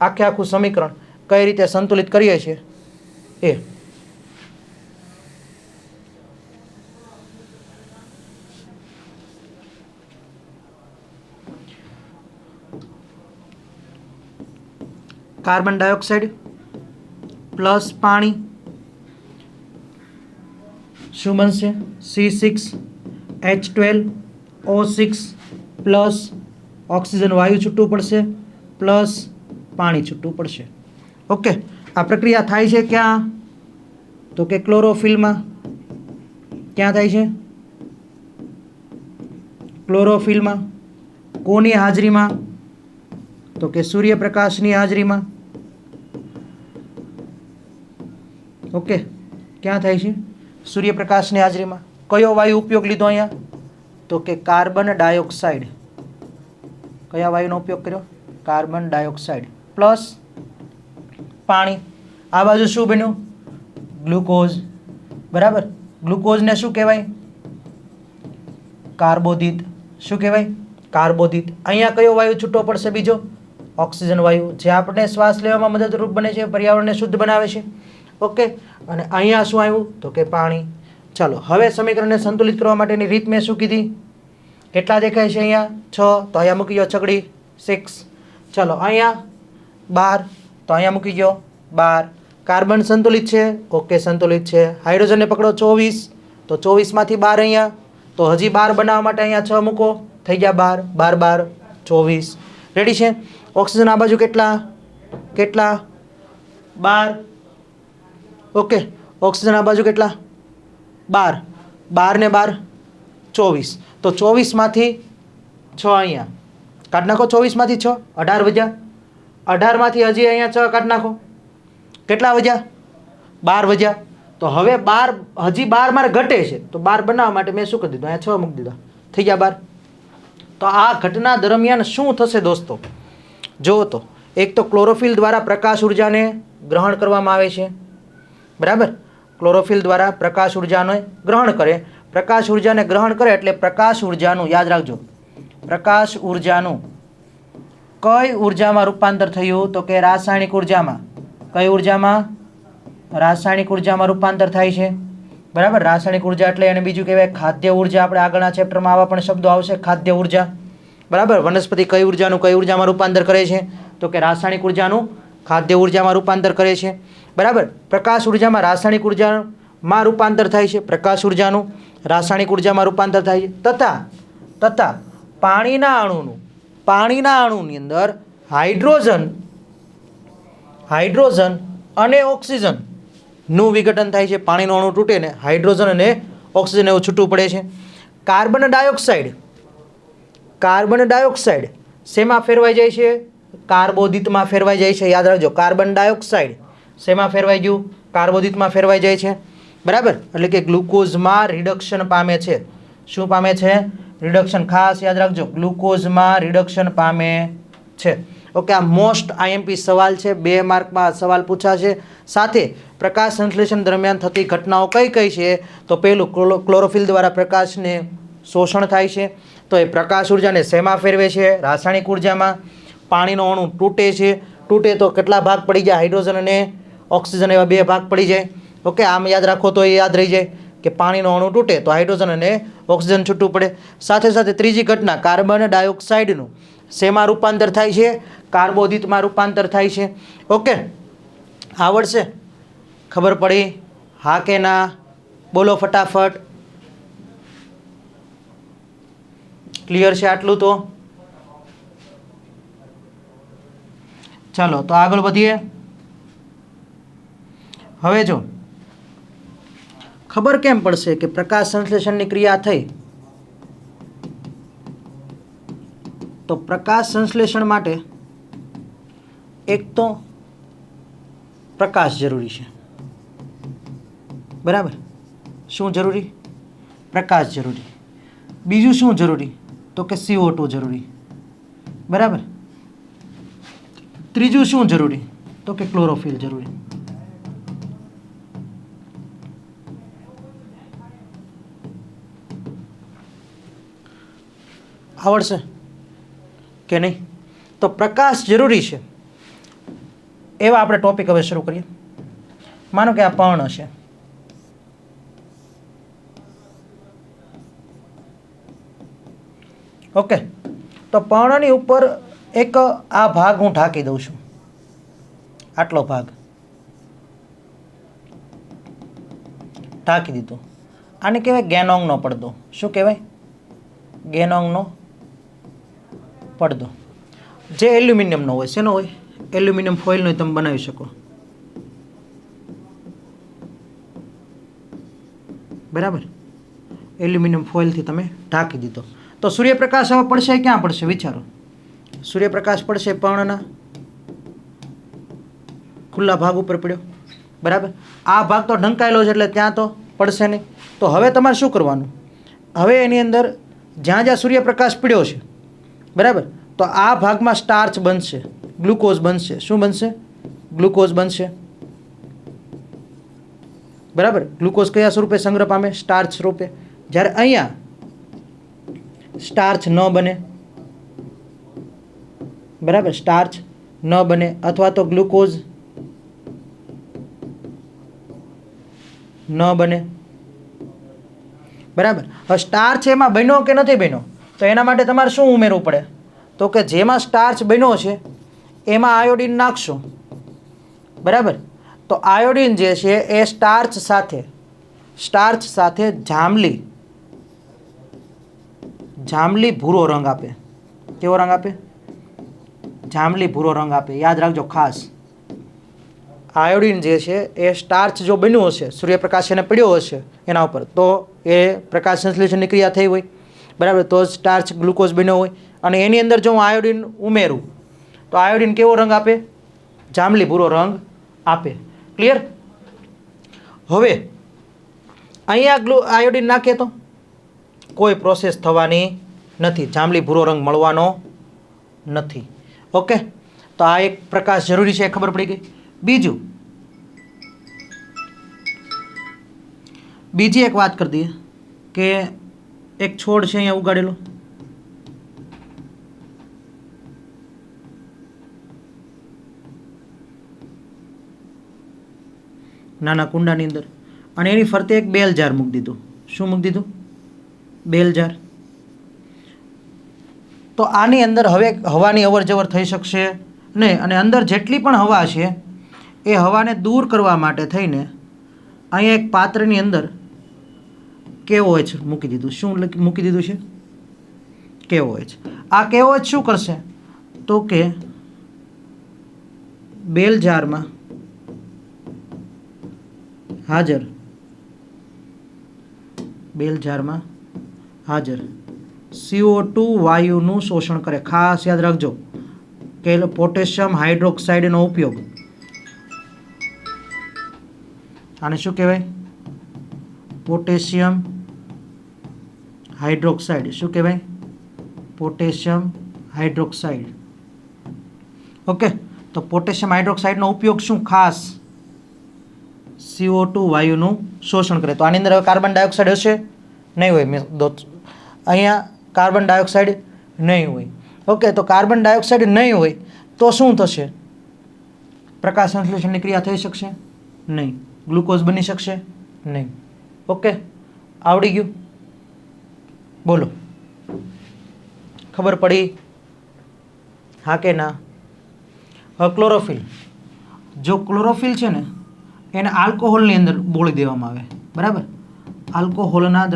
આખું સમીકરણ કઈ રીતે સંતુલિત કરીએ છીએ એ. કાર્બન ડાયોક્સાઇડ પ્લસ પાણી શું બનશે? C6H12O6 પ્લસ ઓક્સિજન વાયુ છૂટવું પડશે પ્લસ પાણી છૂટવું પડશે. ઓકે આ પ્રક્રિયા થાય છે ક્યાં? તો કે ક્લોરોફિલમાં. ક્યાં થાય છે? ક્લોરોફિલમાં. કોની હાજરીમાં? તો કે સૂર્યપ્રકાશની હાજરીમાં. ઓકે ક્યાં થાય છે? સૂર્યપ્રકાશની હાજરીમાં. કયો વાયુ ઉપયોગ લીધો અહીંયા? તો કે કાર્બન ડાયોક્સાઇડ. કયા વાયુનો ઉપયોગ કર્યો? કાર્બન ડાયોક્સાઇડ પ્લસ પાણી. આ બાજુ શું બન્યું? ગ્લુકોઝ. બરાબર. ગ્લુકોઝને શું કહેવાય? કાર્બોદિત. શું કહેવાય? કાર્બોદિત. અહીંયા કયો વાયુ છૂટવો પડશે? બીજો ઓક્સિજન વાયુ, જે આપણે શ્વાસ લેવામાં મદદરૂપ બને છે, પર્યાવરણને શુદ્ધ બનાવે છે. ઓકે અને અહીંયા શું આવ્યું? તો કે પાણી. ચાલો હવે સમીકરણને સંતુલિત કરવા માટેની રીત મેં શું કીધી? કેટલા દેખાય છે અહીંયા? 6 તો અહીંયા મૂકી ગયો છગડી 6. ચાલો અહીંયા 12 તો અહીંયા મૂકી ગયો 12. કાર્બન સંતુલિત છે? ઓકે સંતુલિત છે. હાઇડ્રોજનને પકડો 24 તો 24માંથી 12 અહીંયા તો હજી 12 બનાવવા માટે અહીંયા 6 મૂકો થઈ ગયા 12 12 24. રેડી છે. ઓક્સિજન આ બાજુ કેટલા 12. ઓકે ઓક્સિજન આ બાજુ કેટલા 12. 12 ને 12 24 તો 24માંથી 6 અહીંયા કાઢી નાખો. 24માંથી 6 18 વધ્યા. 18માંથી હજી અહીંયા 6 કાઢી નાખો. કેટલા વધ્યા? 12 વધ્યા. તો હવે 12 હજી 12 મારે ઘટે છે તો 12 બનાવવા માટે મેં શું કરી દીધું? અહીંયા 6 મૂકી દીધા થઈ ગયા 12. તો આ ઘટના દરમિયાન શું થશે દોસ્તો? જુઓ તો એક તો ક્લોરોફિલ દ્વારા પ્રકાશ ઉર્જાને ગ્રહણ કરવામાં આવે છે. બરાબર. ક્લોરોફિલ દ્વારા પ્રકાશ ઉર્જાને ગ્રહણ કરે. પ્રકાશ ઉર્જાને ગ્રહણ કરે એટલે પ્રકાશ ઉર્જાનું યાદ રાખજો. પ્રકાશ ઉર્જાનું કઈ ઉર્જામાં રૂપાંતર થયું? તો કે રાસાયણિક ઉર્જામાં. કઈ ઉર્જામાં? રાસાયણિક ઉર્જામાં રૂપાંતર થાય છે. બરાબર. રાસાયણિક ઉર્જા એટલે એને બીજું કહેવાય ખાદ્ય ઉર્જા. આપણે આગળના ચેપ્ટરમાં આવા પણ શબ્દો આવશે ખાદ્ય ઉર્જા. બરાબર. વનસ્પતિ કઈ ઉર્જાનું કઈ ઉર્જામાં રૂપાંતર કરે છે? તો કે રાસાયણિક ઉર્જાનું ખાદ્ય ઉર્જામાં રૂપાંતર કરે છે. બરાબર. પ્રકાશ ઉર્જામાં રાસાયણિક ઉર્જામાં રૂપાંતર થાય છે. પ્રકાશ ઉર્જાનું રાસાયણિક ઉર્જામાં રૂપાંતર થાય છે. તથા પાણીના અણુની અંદર હાઇડ્રોજન અને ઓક્સિજનનું વિઘટન થાય છે. પાણીનો અણુ તૂટે ને હાઇડ્રોજન અને ઓક્સિજન એવું છૂટવું પડે છે. કાર્બન ડાયોક્સાઇડ શેમાં ફેરવાઈ જાય છે? કાર્બોદિતમાં ફેરવાઈ જાય છે. યાદ રાખજો. કાર્બન ડાયોક્સાઇડ શેમાં ફેરવાઈ ગયું? કાર્બોદિતમાં ફેરવાઈ જાય છે. બરાબર. એટલે કે ગ્લુકોઝમાં રિડક્શન પામે છે. શું પામે છે? રિડક્શન. ખાસ યાદ રાખજો ગ્લુકોઝમાં રિડક્શન પામે છે. ઓકે આ મોસ્ટ આઈએમપી સવાલ છે. 2 માર્કમાં સવાલ પૂછાશે. સાથે પ્રકાશ સંશ્લેષણ દરમિયાન થતી ઘટનાઓ કઈ કઈ છે? તો પહેલું ક્લોરોફિલ દ્વારા પ્રકાશને શોષણ થાય છે. તો એ પ્રકાશ ઉર્જાને શેમાં ફેરવે છે? રાસાયણિક ઉર્જામાં. પાણીનો અણુ તૂટે છે. તૂટે તો કેટલા ભાગ પડી જાય? હાઇડ્રોજન અને ઓક્સિજન એવા 2 ભાગ પડી જાય. ઓકે આમ યાદ રાખો તો એ યાદ રહી જાય કે પાણીનો અણુ તૂટે તો હાઇડ્રોજન અને ઓક્સિજન છૂટવું પડે. સાથે સાથે ત્રીજી ઘટના કાર્બન ડાયોક્સાઇડનું શેમાં રૂપાંતર થાય છે? કાર્બોદિતમાં રૂપાંતર થાય છે. ઓકે આવડશે? ખબર પડી? હા કે ના? બોલો ફટાફટ. ક્લિયર છે આટલું? તો ચાલો તો આગળ વધીએ. હવે જો ખબર કેમ પડશે કે પ્રકાશ સંશ્લેષણની ક્રિયા થઈ, તો પ્રકાશ સંશ્લેષણ માટે એક તો પ્રકાશ જરૂરી છે, બરાબર. શું જરૂરી? પ્રકાશ જરૂરી. બીજું શું જરૂરી? તો કે CO2 જરૂરી, બરાબર. ત્રીજું શું જરૂરી? તો કે ક્લોરોફિલ જરૂરી. આવડશે કે નહીં? તો પ્રકાશ જરૂરી છે એવા આપણે ટોપિક હવે શરૂ કરીએ. માનો કે આ પર્ણ છે, ઓકે. તો પર્ણની ઉપર એક આ ભાગ હું ઢાંકી દઉં છું, આટલો ભાગ ઢાંકી દીધો. આને કહેવાય ગેનોંગનો પડદો. શું કહેવાય? ગેનોંગનો પડદો. જે એલ્યુમિનિયમનો હોય. શેનો હોય? એલ્યુમિનિયમ ફોઇલનો તમે બનાવી શકો, બરાબર. એલ્યુમિનિયમ ફોઇલથી તમે ઢાંકી દીધો. તો સૂર્યપ્રકાશ હવે પડશે ક્યાં પડશે? વિચારો. સૂર્યપ્રકાશ પડશે પર્ણના ખુલ્લા ભાગ ઉપર પડ્યો, બરાબર. આ ભાગ તો ઢંકાયેલો છે એટલે ત્યાં તો પડશે નહીં. તો હવે તમારે શું કરવાનું? હવે એની અંદર જ્યાં જ્યાં સૂર્યપ્રકાશ પડ્યો છે, બરાબર, તો આ ભાગમાં સ્ટાર્ચ બનશે, ગ્લુકોઝ બનશે. શું બનશે? ગ્લુકોઝ બનશે, બરાબર. ગ્લુકોઝ કયા સ્વરૂપે સંગ્રહ પામે? સ્ટાર્ચ સ્વરૂપે. જ્યારે અહીંયા સ્ટાર્ચ ન બને, બરાબર, સ્ટાર્ચ ન બને અથવા તો ગ્લુકોઝ ન બને, બરાબર. હવે સ્ટાર્ચ એમાં બન્યો કે નથી બન્યો? તો એના માટે તમારે શું ઉમેરવું પડે? તો કે જેમાં સ્ટાર્ચ બન્યો છે એમાં આયોડિન નાખશો, બરાબર. તો આયોડિન જે છે એ સ્ટાર્ચ સાથે જાંબલી ભૂરો રંગ આપે. કેવો રંગ આપે? જાંબલી ભૂરો રંગ આપે. યાદ રાખજો ખાસ. આયોડિન જે છે એ સ્ટાર્ચ જો બન્યું હશે, સૂર્યપ્રકાશ એને પડ્યો હશે એના ઉપર, તો એ પ્રકાશ સંશ્લેષણની ક્રિયા થઈ હોય, બરાબર, તો સ્ટાર્ચ ગ્લુકોઝ બન્યો હોય. અને એની અંદર જો હું આયોડિન ઉમેરું તો આયોડિન કેવો રંગ આપે? જાંબલી ભૂરો રંગ આપે. ક્લિયર? હવે અહીંયા આયોડિન નાખીએ તો કોઈ પ્રોસેસ થવાની નથી, જાંબલી ભૂરો રંગ મળવાનો નથી. ઓકે. તો આ એક પ્રકાશ જરૂરી છે, ખબર પડી ગઈ. બીજી એક વાત કરી દઈએ કે એક છોડ છે અહીંયા ઉગાડેલો, નાના કુંડાની અંદર, અને એની ફરતે એક બેલ જાર મૂકી દીધું. શું મૂકી દીધું? બેલ જાર. તો આની અંદર હવે હવાની અવર જવર થઈ શકશે નહીં, અને અંદર જેટલી પણ હવા છે એ હવાને દૂર કરવા માટે થઈને અહીંયા એક પાત્રની અંદર KOH મૂકી દીધું. શું મૂકી દીધું છે? KOH. આ KOH શું કરશે? તો કે બેલ જારમાં હાજર CO2 વાયુનું શોષણ કરે. ખાસ યાદ રાખજો કે પોટેશિયમ હાઇડ્રોક્સાઇડનો ઉપયોગ, આને શું કહેવાય? Potassium hydroxide. શું કહેવાય? Potassium hydroxide. ઓકે. તો પોટેશિયમ હાઇડ્રોક્સાઇડનો ઉપયોગ શું? ખાસ CO2 વાયુનું શોષણ કરે. તો આની અંદર હવે કાર્બન ડાયોક્સાઇડ હશે? નહીં હોય. અહીંયા કાર્બન ડાયોક્સાઇડ નહીં હોય. ઓકે. તો કાર્બન ડાયોક્સાઇડ નહીં હોય તો શું થશે? પ્રકાશ સંશ્લેષણની ક્રિયા થઈ શકશે નહીં. ગ્લુકોઝ બની શકશે નહીં. ઓકે. આવડી ગયું? બોલો, ખબર પડી? હા કે ના? હવે ક્લોરોફિલ. જો ક્લોરોફિલ છે ને એને આલ્કોહોલની અંદર બોળી દેવામાં આવે, બરાબર. આલ્કોહોલના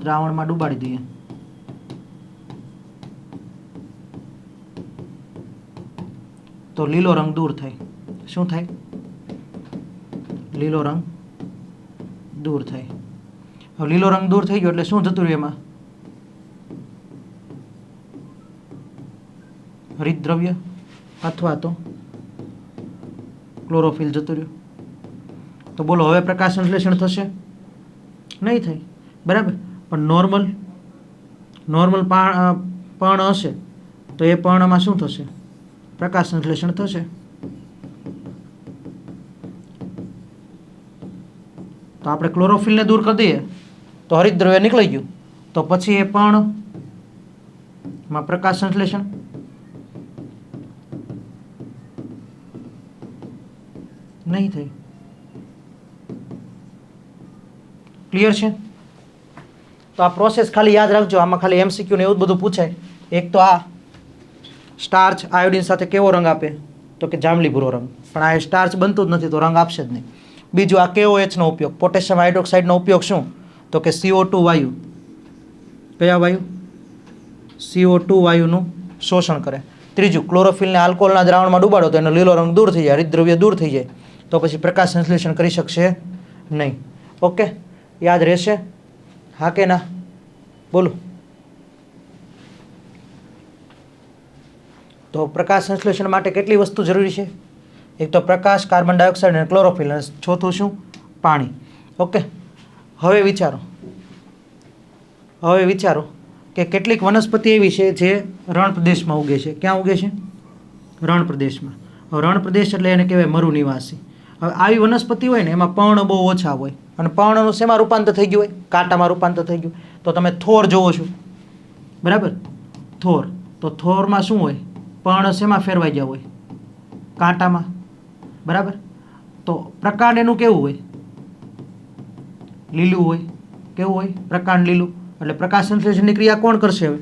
દ્રાવણમાં ડુબાડી દઈએ. તો લીલો રંગ દૂર થાય. શું થાય? લીલો રંગ દૂર થાય. હવે લીલો રંગ દૂર થઈ ગયો એટલે શું જતું રહ્યું એમાં? હરિતદ્રવ્ય અથવા તો ક્લોરોફિલ જતું રહ્યું. તો બોલો હવે પ્રકાશ સંશ્લેષણ થશે? નહીં થાય. બરાબર. પણ નોર્મલ પર્ણ હશે તો એ પર્ણમાં શું થશે? પ્રકાશ સંશ્લેષણ થશે. તો આપણે ક્લોરોફિલને દૂર કરી દઈએ તો હરિતદ્રવ્ય નીકળી ગયું. તો પછી એ પર્ણમાં પ્રકાશ સંશ્લેષણ નહીં થાય. ક્લિયર છે? તો આ પ્રોસેસ ખાલી યાદ રાખજો. આમાં ખાલી એમસીક્યુ ને એવું જ બધું પૂછાય. એક તો આ સ્ટાર્ચ આયોડિન સાથે કેવો રંગ આપે? તો કે જાંબલી ભૂરો રંગ. પણ આ સ્ટાર્ચ બનતું જ નથી તો રંગ આપશે જ નહીં. બીજું આ KOH નો ઉપયોગ, પોટેશિયમ હાઇડ્રોક્સાઇડનો ઉપયોગ શું? તો કે CO2 વાયુ. કયા વાયુ? CO2 વાયુનું શોષણ કરે. ત્રીજું ક્લોરોફિલને આલ્કોહોલના દ્રાવણમાં ડૂબાડો તો એનો લીલો રંગ દૂર થઈ જાય, હરિતદ્રવ્ય દૂર થઈ જાય. તો પછી પ્રકાશ સંશ્લેષણ કરી શકશે નહીં. ઓકે, યાદ રહેશે? હા કે ના? બોલો. તો પ્રકાશ સંશ્લેષણ માટે કેટલી વસ્તુ જરૂરી છે? એક તો પ્રકાશ, કાર્બન ડાયોક્સાઇડ અને ક્લોરોફિલ, અને ચોથું શું? પાણી. ઓકે, હવે વિચારો કે કેટલીક વનસ્પતિ એવી છે જે રણ પ્રદેશમાં ઉગે છે. ક્યાં ઉગે છે? રણ પ્રદેશમાં. હવે રણ પ્રદેશ એટલે એને કહેવાય મરુ નિવાસી. હવે આવી વનસ્પતિ હોય ને એમાં પર્ણ બહુ ઓછા હોય અને પર્ણનું શેમાં રૂપાંતર થઈ ગયું હોય? કાંટામાં રૂપાંતર થઈ ગયું. તો તમે થોર જોવો છો, બરાબર? થોર. તો થોરમાં શું હોય? પર્ણ શેમાં ફેરવાઈ ગયા હોય? કાંટામાં. બરાબર. તો પ્રકાંડ એનું કેવું હોય? લીલું હોય. કેવું હોય? પ્રકાંડ લીલું. એટલે પ્રકાશ સંશ્લેષણની ક્રિયા કોણ કરશે? હવે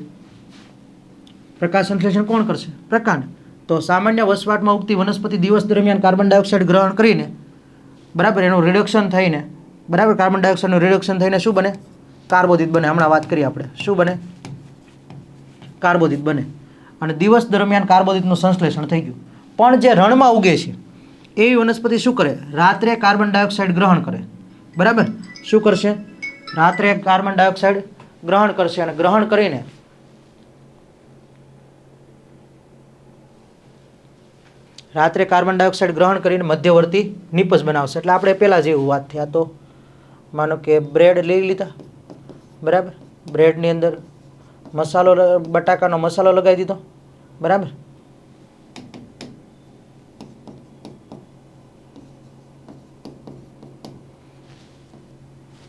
પ્રકાશ સંશ્લેષણ કોણ કરશે? પ્રકાંડ. તો સામાન્ય વસવાટમાં ઉગતી વનસ્પતિ દિવસ દરમિયાન કાર્બન ડાયોક્સાઇડ ગ્રહણ કરીને, બરાબર, એનું રિડક્શન થઈને, બરાબર, કાર્બન ડાયોક્સાઇડનું રિડક્શન થઈને શું બને? કાર્બોદિત બને. હમણાં વાત કરી આપણે. શું બને? કાર્બોદિત બને. અને દિવસ દરમિયાન કાર્બોદિતનું સંશ્લેષણ થઈ ગયું. પણ જે રણમાં ઉગે છે એવી વનસ્પતિ શું કરે? રાત્રે કાર્બન ડાયોક્સાઇડ ગ્રહણ કરે. બરાબર. શું કરશે? રાત્રે કાર્બન ડાયોક્સાઇડ ગ્રહણ કરશે અને ગ્રહણ કરીને મધ્યવર્તી નિપજ બનાવશે. એટલે આપણે પહેલાં જેવું વાત થયા. તો માનો કે બ્રેડ લઈ લીધા, બરાબર, બ્રેડની અંદર બટાકાનો મસાલો લગાવી દીધો, બરાબર,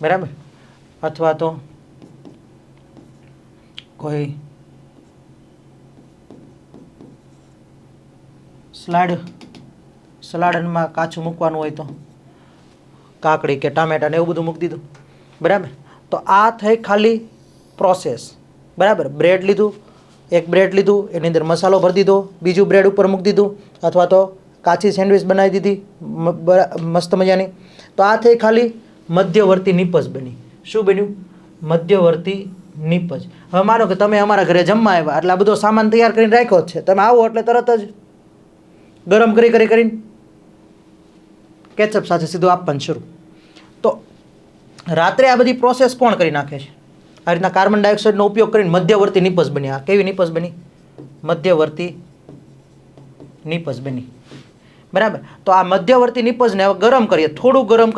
બરાબર, અથવા તો કોઈ સલાડમાં કાચું મૂકવાનું હોય તો કાકડી કે ટામેટા ને એવું બધું મૂકી દીધું, બરાબર. તો આ થઈ ખાલી પ્રોસેસ, બરાબર. એક બ્રેડ લીધું, એની અંદર મસાલો ભરી દીધો, બીજું બ્રેડ ઉપર મૂકી દીધું, અથવા તો કાચી સેન્ડવિચ બનાવી દીધી મસ્ત મજાની. તો આ થઈ ખાલી મધ્યવર્તી નિપજ બની. શું બન્યું? મધ્યવર્તી નિપજ. હવે માનો કે તમે અમારા ઘરે જમવા આવ્યા, એટલે આ બધો સામાન તૈયાર કરીને રાખ્યો જ છે. તમે આવો એટલે તરત જ ગરમ કરીને કેચઅપ સાથે સીધું આપવાનું શરૂ. તો રાત્રે આ બધી પ્રોસેસ કોણ કરી નાખે છે? આ રીતના કાર્બન ડાયોક્સાઇડનો ઉપયોગ કરીને મધ્યવર્તી નિપજ બની. આ કેવી નિપજ બની? મધ્યવર્તી નિપજ બની. બરાબર. તો આ મધ્યવર્તી નિપજને હવે ગરમ કરીએ, થોડું ગરમ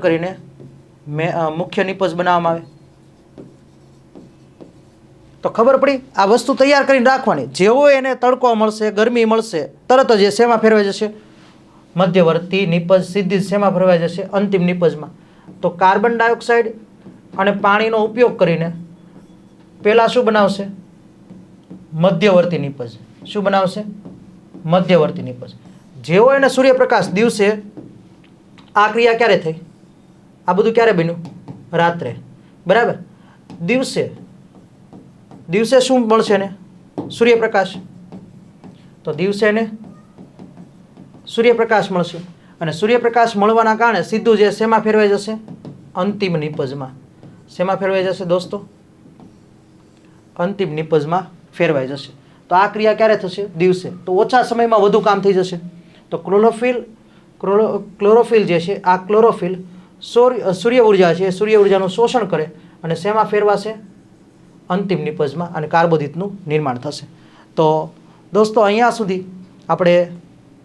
કરીને મુખ્ય નિપજ બનાવવામાં આવે. તો ખબર પડી આ વસ્તુ તૈયાર કરીને રાખવાની. જેવો એને તડકો મળશે, ગરમી મળશે, તરત જ એ શેમાં ફેરવાઈ જશે? મધ્યવર્તી નિપજ સીધી શેમાં ફેરવાઈ જશે? અંતિમ નિપજમાં. તો કાર્બન ડાયોક્સાઇડ અને પાણીનો ઉપયોગ કરીને પહેલાં શું બનાવશે? મધ્યવર્તી નિપજ. શું બનાવશે? મધ્યવર્તી નિપજ. જેવો એને સૂર્યપ્રકાશ દિવસે, આ ક્રિયા ક્યારે થઈ? આ બધું ક્યારે બન્યું? રાત્રે, બરાબર. દિવસે શું મળશે એને? સૂર્યપ્રકાશ. તો દિવસે એને સૂર્યપ્રકાશ મળશે અને સૂર્યપ્રકાશ મળવાના કારણે સીધું જે શેમાં ફેરવાઈ જશે? અંતિમ નિપજમાં. શેમાં ફેરવાઈ જશે દોસ્તો? અંતિમ નિપજમાં ફેરવાઈ જશે. તો આ ક્રિયા ક્યારે થશે? દિવસે. તો ઓછા સમયમાં વધુ કામ થઈ જશે. તો ક્લોરોફિલ જે છે, આ ક્લોરોફિલ સૂર્ય ઉર્જા છે, સૂર્ય ઉર્જાનું શોષણ કરે અને શેમાં ફેરવાશે? અંતિમ નિપજમાં, અને કાર્બોદિતનું નિર્માણ થશે. તો દોસ્તો અહીંયા સુધી આપણે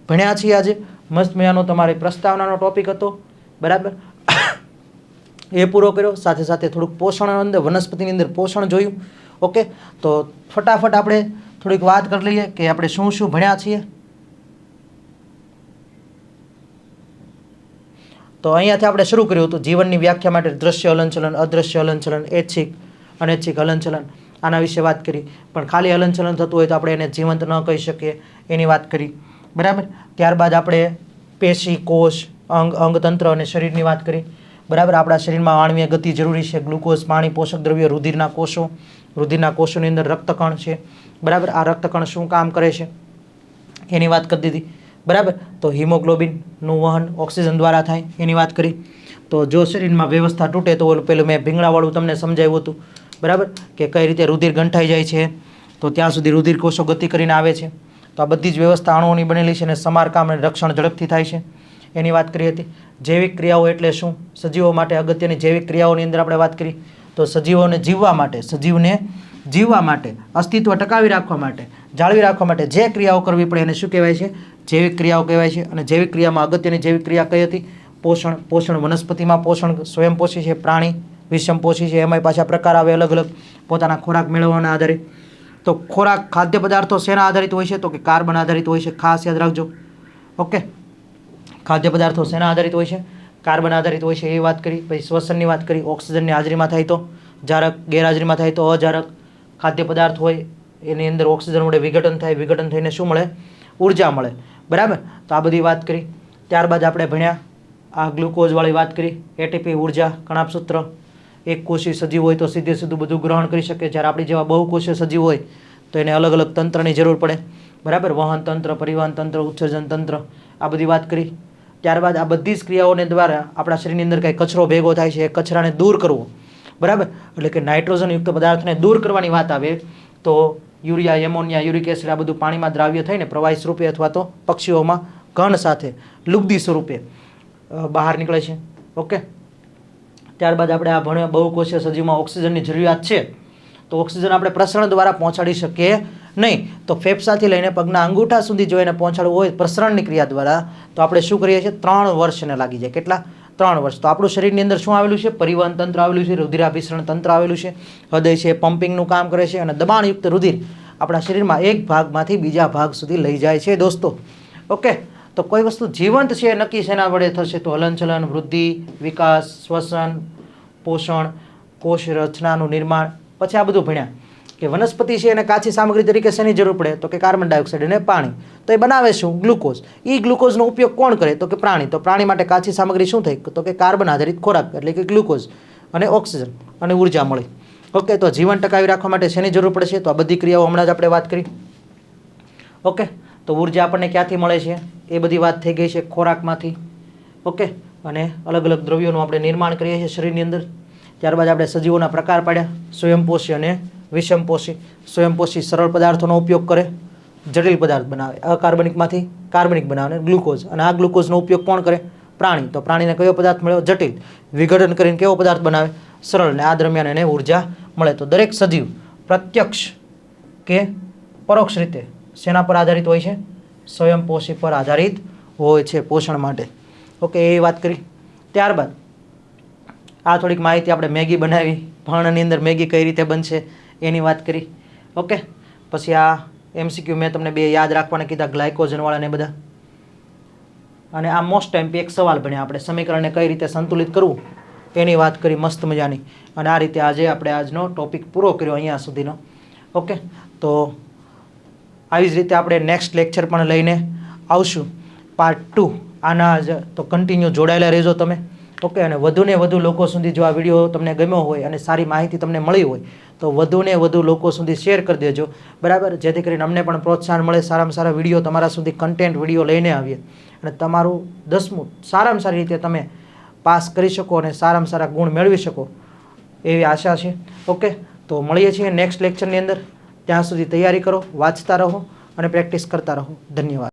ભણ્યા છીએ આજે. મસ્ત મજાનો તમારી પ્રસ્તાવનાનો ટોપિક હતો, બરાબર, એ પૂરો કર્યો. સાથે સાથે થોડુંક પોષણ અંદર, વનસ્પતિની અંદર પોષણ જોયું. ઓકે, તો ફટાફટ આપણે થોડીક વાત કરી લઈએ કે આપણે શું શું ભણ્યા છીએ. તો અહીંયાથી આપણે શરૂ કર્યું હતું જીવનની વ્યાખ્યા માટે દ્રશ્ય હલનચલન, અદ્રશ્ય હલનચલન, ઐચ્છિક, અનૈચ્છિક હલનચલન, આના વિશે વાત કરી. પણ ખાલી હલનચલન થતું હોય તો આપણે એને જીવંત ન કહી શકીએ, એની વાત કરી, બરાબર. ત્યારબાદ આપણે પેશી, કોષ, અંગતંત્ર અને શરીરની વાત કરી, બરાબર. આપણા શરીરમાં આણ્વીય ગતિ જરૂરી છે, ગ્લુકોઝ, પાણી, પોષક દ્રવ્ય, રુધિરના કોષો, રુધિરના કોષોની અંદર રક્તકણ છે, બરાબર. આ રક્તકણ શું કામ કરે છે એની વાત કરી દીધી, બરાબર. તો હિમોગ્લોબિનનું વહન ઓક્સિજન દ્વારા થાય એની વાત કરી. તો જો શરીરમાં વ્યવસ્થા તૂટે તો પેલું મેં ભીંગડાવાળું તમને સમજાવ્યું હતું, બરાબર, કે કઈ રીતે રુધિર ગંઠાઈ જાય છે, તો ત્યાં સુધી રુધિર કોષો ગતિ કરીને આવે છે. તો આ બધી જ વ્યવસ્થા અણુઓની બનેલી છે અને સમારકામ અને રક્ષણ ઝડપથી થાય છે એની વાત કરી હતી. જૈવિક ક્રિયાઓ એટલે શું? સજીવો માટે અગત્યની જૈવિક ક્રિયાઓની અંદર આપણે વાત કરી. તો સજીવોને જીવવા માટે, સજીવને જીવવા માટે, અસ્તિત્વ ટકાવી રાખવા માટે, જાળવી રાખવા માટે જે ક્રિયાઓ કરવી પડે એને શું કહેવાય છે? જૈવિક ક્રિયાઓ કહેવાય છે. અને જૈવિક ક્રિયામાં અગત્યની જૈવિક ક્રિયા કઈ હતી? પોષણ. પોષણ વનસ્પતિમાં પોષણ સ્વયંપોષી છે, પ્રાણી વિષમપોષી છે. એમાંય પાછા પ્રકાર આવે અલગ અલગ પોતાના ખોરાક મેળવવાના આધારે. તો ખોરાક, ખાદ્ય પદાર્થો શેના આધારિત હોય છે? તો કે કાર્બન આધારિત હોય છે. ખાસ યાદ રાખજો. ઓકે, ખાદ્ય પદાર્થો શેના આધારિત હોય છે? કાર્બન આધારિત હોય છે, એ વાત કરી. પછી શ્વસનની વાત કરી. ઓક્સિજનની હાજરીમાં થાય તો જારક, ગેરહાજરીમાં થાય તો અજારક. ખાદ્ય પદાર્થ હોય એની અંદર ઓક્સિજન વડે વિઘટન થાય, વિઘટન થઈને શું મળે? ઉર્જા મળે, બરાબર. તો આ બધી વાત કરી. ત્યારબાદ આપણે ભણ્યા આ ગ્લુકોઝવાળી વાત કરી, એટીપી, ઉર્જા, કણાભસૂત્ર. એક કોષી સજીવ હોય તો સીધે સીધું બધું ગ્રહણ કરી શકે. જ્યારે આપણી જેવા બહુકોષીય સજીવ હોય તો એને અલગ અલગ તંત્રની જરૂર પડે, બરાબર. વહન તંત્ર, પરિવહન તંત્ર, ઉત્સર્જન તંત્ર, આ બધી વાત કરી. ત્યારબાદ આ બધી જ ક્રિયાઓને દ્વારા આપણા શરીરની અંદર કંઈ કચરો ભેગો થાય છે, એ કચરાને દૂર કરવો, બરાબર. એટલે કે નાઇટ્રોજનયુક્ત પદાર્થને દૂર કરવાની વાત આવે તો યુરિયા, એમોનિયા, યુરિક એસિડ આ બધું પાણીમાં દ્રાવ્ય થઈને પ્રવાહી સ્વરૂપે અથવા તો પક્ષીઓમાં ઘન સાથે લુગદી સ્વરૂપે બહાર નીકળે છે. ઓકે, ત્યારબાદ આપણે આ ભણ્યા બહુકોષીય સજીવમાં ઓક્સિજનની જરૂરિયાત છે. તો ઓક્સિજન આપણે પ્રસરણ દ્વારા પહોંચાડી શકીએ નહીં. તો ફેફસાથી લઈને પગના અંગૂઠા સુધી જો એને પહોંચાડવું હોય પ્રસરણની ક્રિયા દ્વારા, તો આપણે શું કરીએ છીએ? 3 વર્ષ એને લાગી જાય. કેટલા? 3 વર્ષ. તો આપણું શરીરની અંદર શું આવેલું છે? પરિવહન તંત્ર આવેલું છે, રુધિરાભિસરણ તંત્ર આવેલું છે, હૃદય છે પમ્પિંગનું કામ કરે છે, અને દબાણયુક્ત રુધિર આપણા શરીરમાં એક ભાગમાંથી બીજા ભાગ સુધી લઈ જાય છે દોસ્તો. ઓકે, તો કોઈ વસ્તુ જીવંત છે નક્કી શેના વડે થશે? તો હલનચલન, વૃદ્ધિ, વિકાસ, શ્વસન, પોષણ, કોષ રચનાનું નિર્માણ. પછી આ બધું ભણ્યા કે વનસ્પતિ છે એને કાચી સામગ્રી તરીકે શેની જરૂર પડે? તો કે કાર્બન ડાયોક્સાઇડ અને પાણી. તો એ બનાવે શું? ગ્લુકોઝ. એ ગ્લુકોઝનો ઉપયોગ કોણ કરે? તો કે પ્રાણી. તો પ્રાણી માટે કાચી સામગ્રી શું થઈ? તો કે કાર્બન આધારિત ખોરાક એટલે કે ગ્લુકોઝ અને ઓક્સિજન અને ઉર્જા મળી. ઓકે, તો જીવન ટકાવી રાખવા માટે શેની જરૂર પડશે? તો આ બધી ક્રિયાઓ હમણાં જ આપણે વાત કરી. ઓકે, તો ઉર્જા આપણને ક્યાંથી મળે છે? એ બધી વાત થઈ ગઈ છે ખોરાકમાંથી. ઓકે, અને અલગ અલગ દ્રવ્યોનું આપણે નિર્માણ કરીએ છીએ શરીરની અંદર. ત્યારબાદ આપણે સજીવોના પ્રકાર પાડ્યા, સ્વયંપોષી અને વિષમપોષી. સ્વયંપોષી સરળ પદાર્થોનો ઉપયોગ કરે, જટિલ પદાર્થ બનાવે, અકાર્બનિકમાંથી કાર્બનિક બનાવે ગ્લુકોઝ. અને આ ગ્લુકોઝનો ઉપયોગ કોણ કરે? પ્રાણી. તો પ્રાણીને કયો પદાર્થ મળ્યો? જટિલ. વિઘટન કરીને કેવો પદાર્થ બનાવે? સરળ. અને આ દરમિયાન એને ઉર્જા મળે. તો દરેક સજીવ પ્રત્યક્ષ કે પરોક્ષ રીતે શેના પર આધારિત હોય છે? સ્વયંપોષી પર આધારિત હોય છે પોષણ માટે. ઓકે, એ વાત કરી. ત્યારબાદ આ થોડીક માહિતી આપણે મેગી બનાવી, ભણની અંદર મેગી કઈ રીતે બનશે એની વાત કરી. ઓકે, પછી આ MCQ મેં તમને 2 યાદ રાખવાને કીધા, ગ્લાયકોજનવાળા ને બધા. અને આ મોસ્ટ ટાઈમ એક સવાલ ભણ્યા આપણે, સમીકરણને કઈ રીતે સંતુલિત કરવું એની વાત કરી મસ્ત મજાની. અને આ રીતે આજે આપણે આજનો ટોપિક પૂરો કર્યો અહીંયા સુધીનો. ઓકે, તો આવી જ રીતે આપણે નેક્સ્ટ લેક્ચર પણ લઈને આવશું, પાર્ટ 2 આના જ. તો કન્ટિન્યુ જોડાયેલા રહેજો તમે. ઓકે, અને વધુને વધુ લોકો સુધી જો આ વિડીયો તમને ગમ્યો હોય અને સારી માહિતી તમને મળી હોય તો વધુને વધુ લોકો સુધી શેર કરી દેજો, બરાબર. જેથી કરીને અમને પણ પ્રોત્સાહન મળે, સારામાં સારા વિડીયો તમારા સુધી કન્ટેન્ટ વિડીયો લઈને આવીએ અને તમારું 10મું સારામાં સારી રીતે તમે પાસ કરી શકો અને સારામાં સારા ગુણ મેળવી શકો એવી આશા છે. ઓકે, તો મળીએ છીએ નેક્સ્ટ લેક્ચરની અંદર. ત્યાં સુધી તૈયારી કરો, વાંચતા રહો અને પ્રેક્ટિસ કરતા રહો. ધન્યવાદ.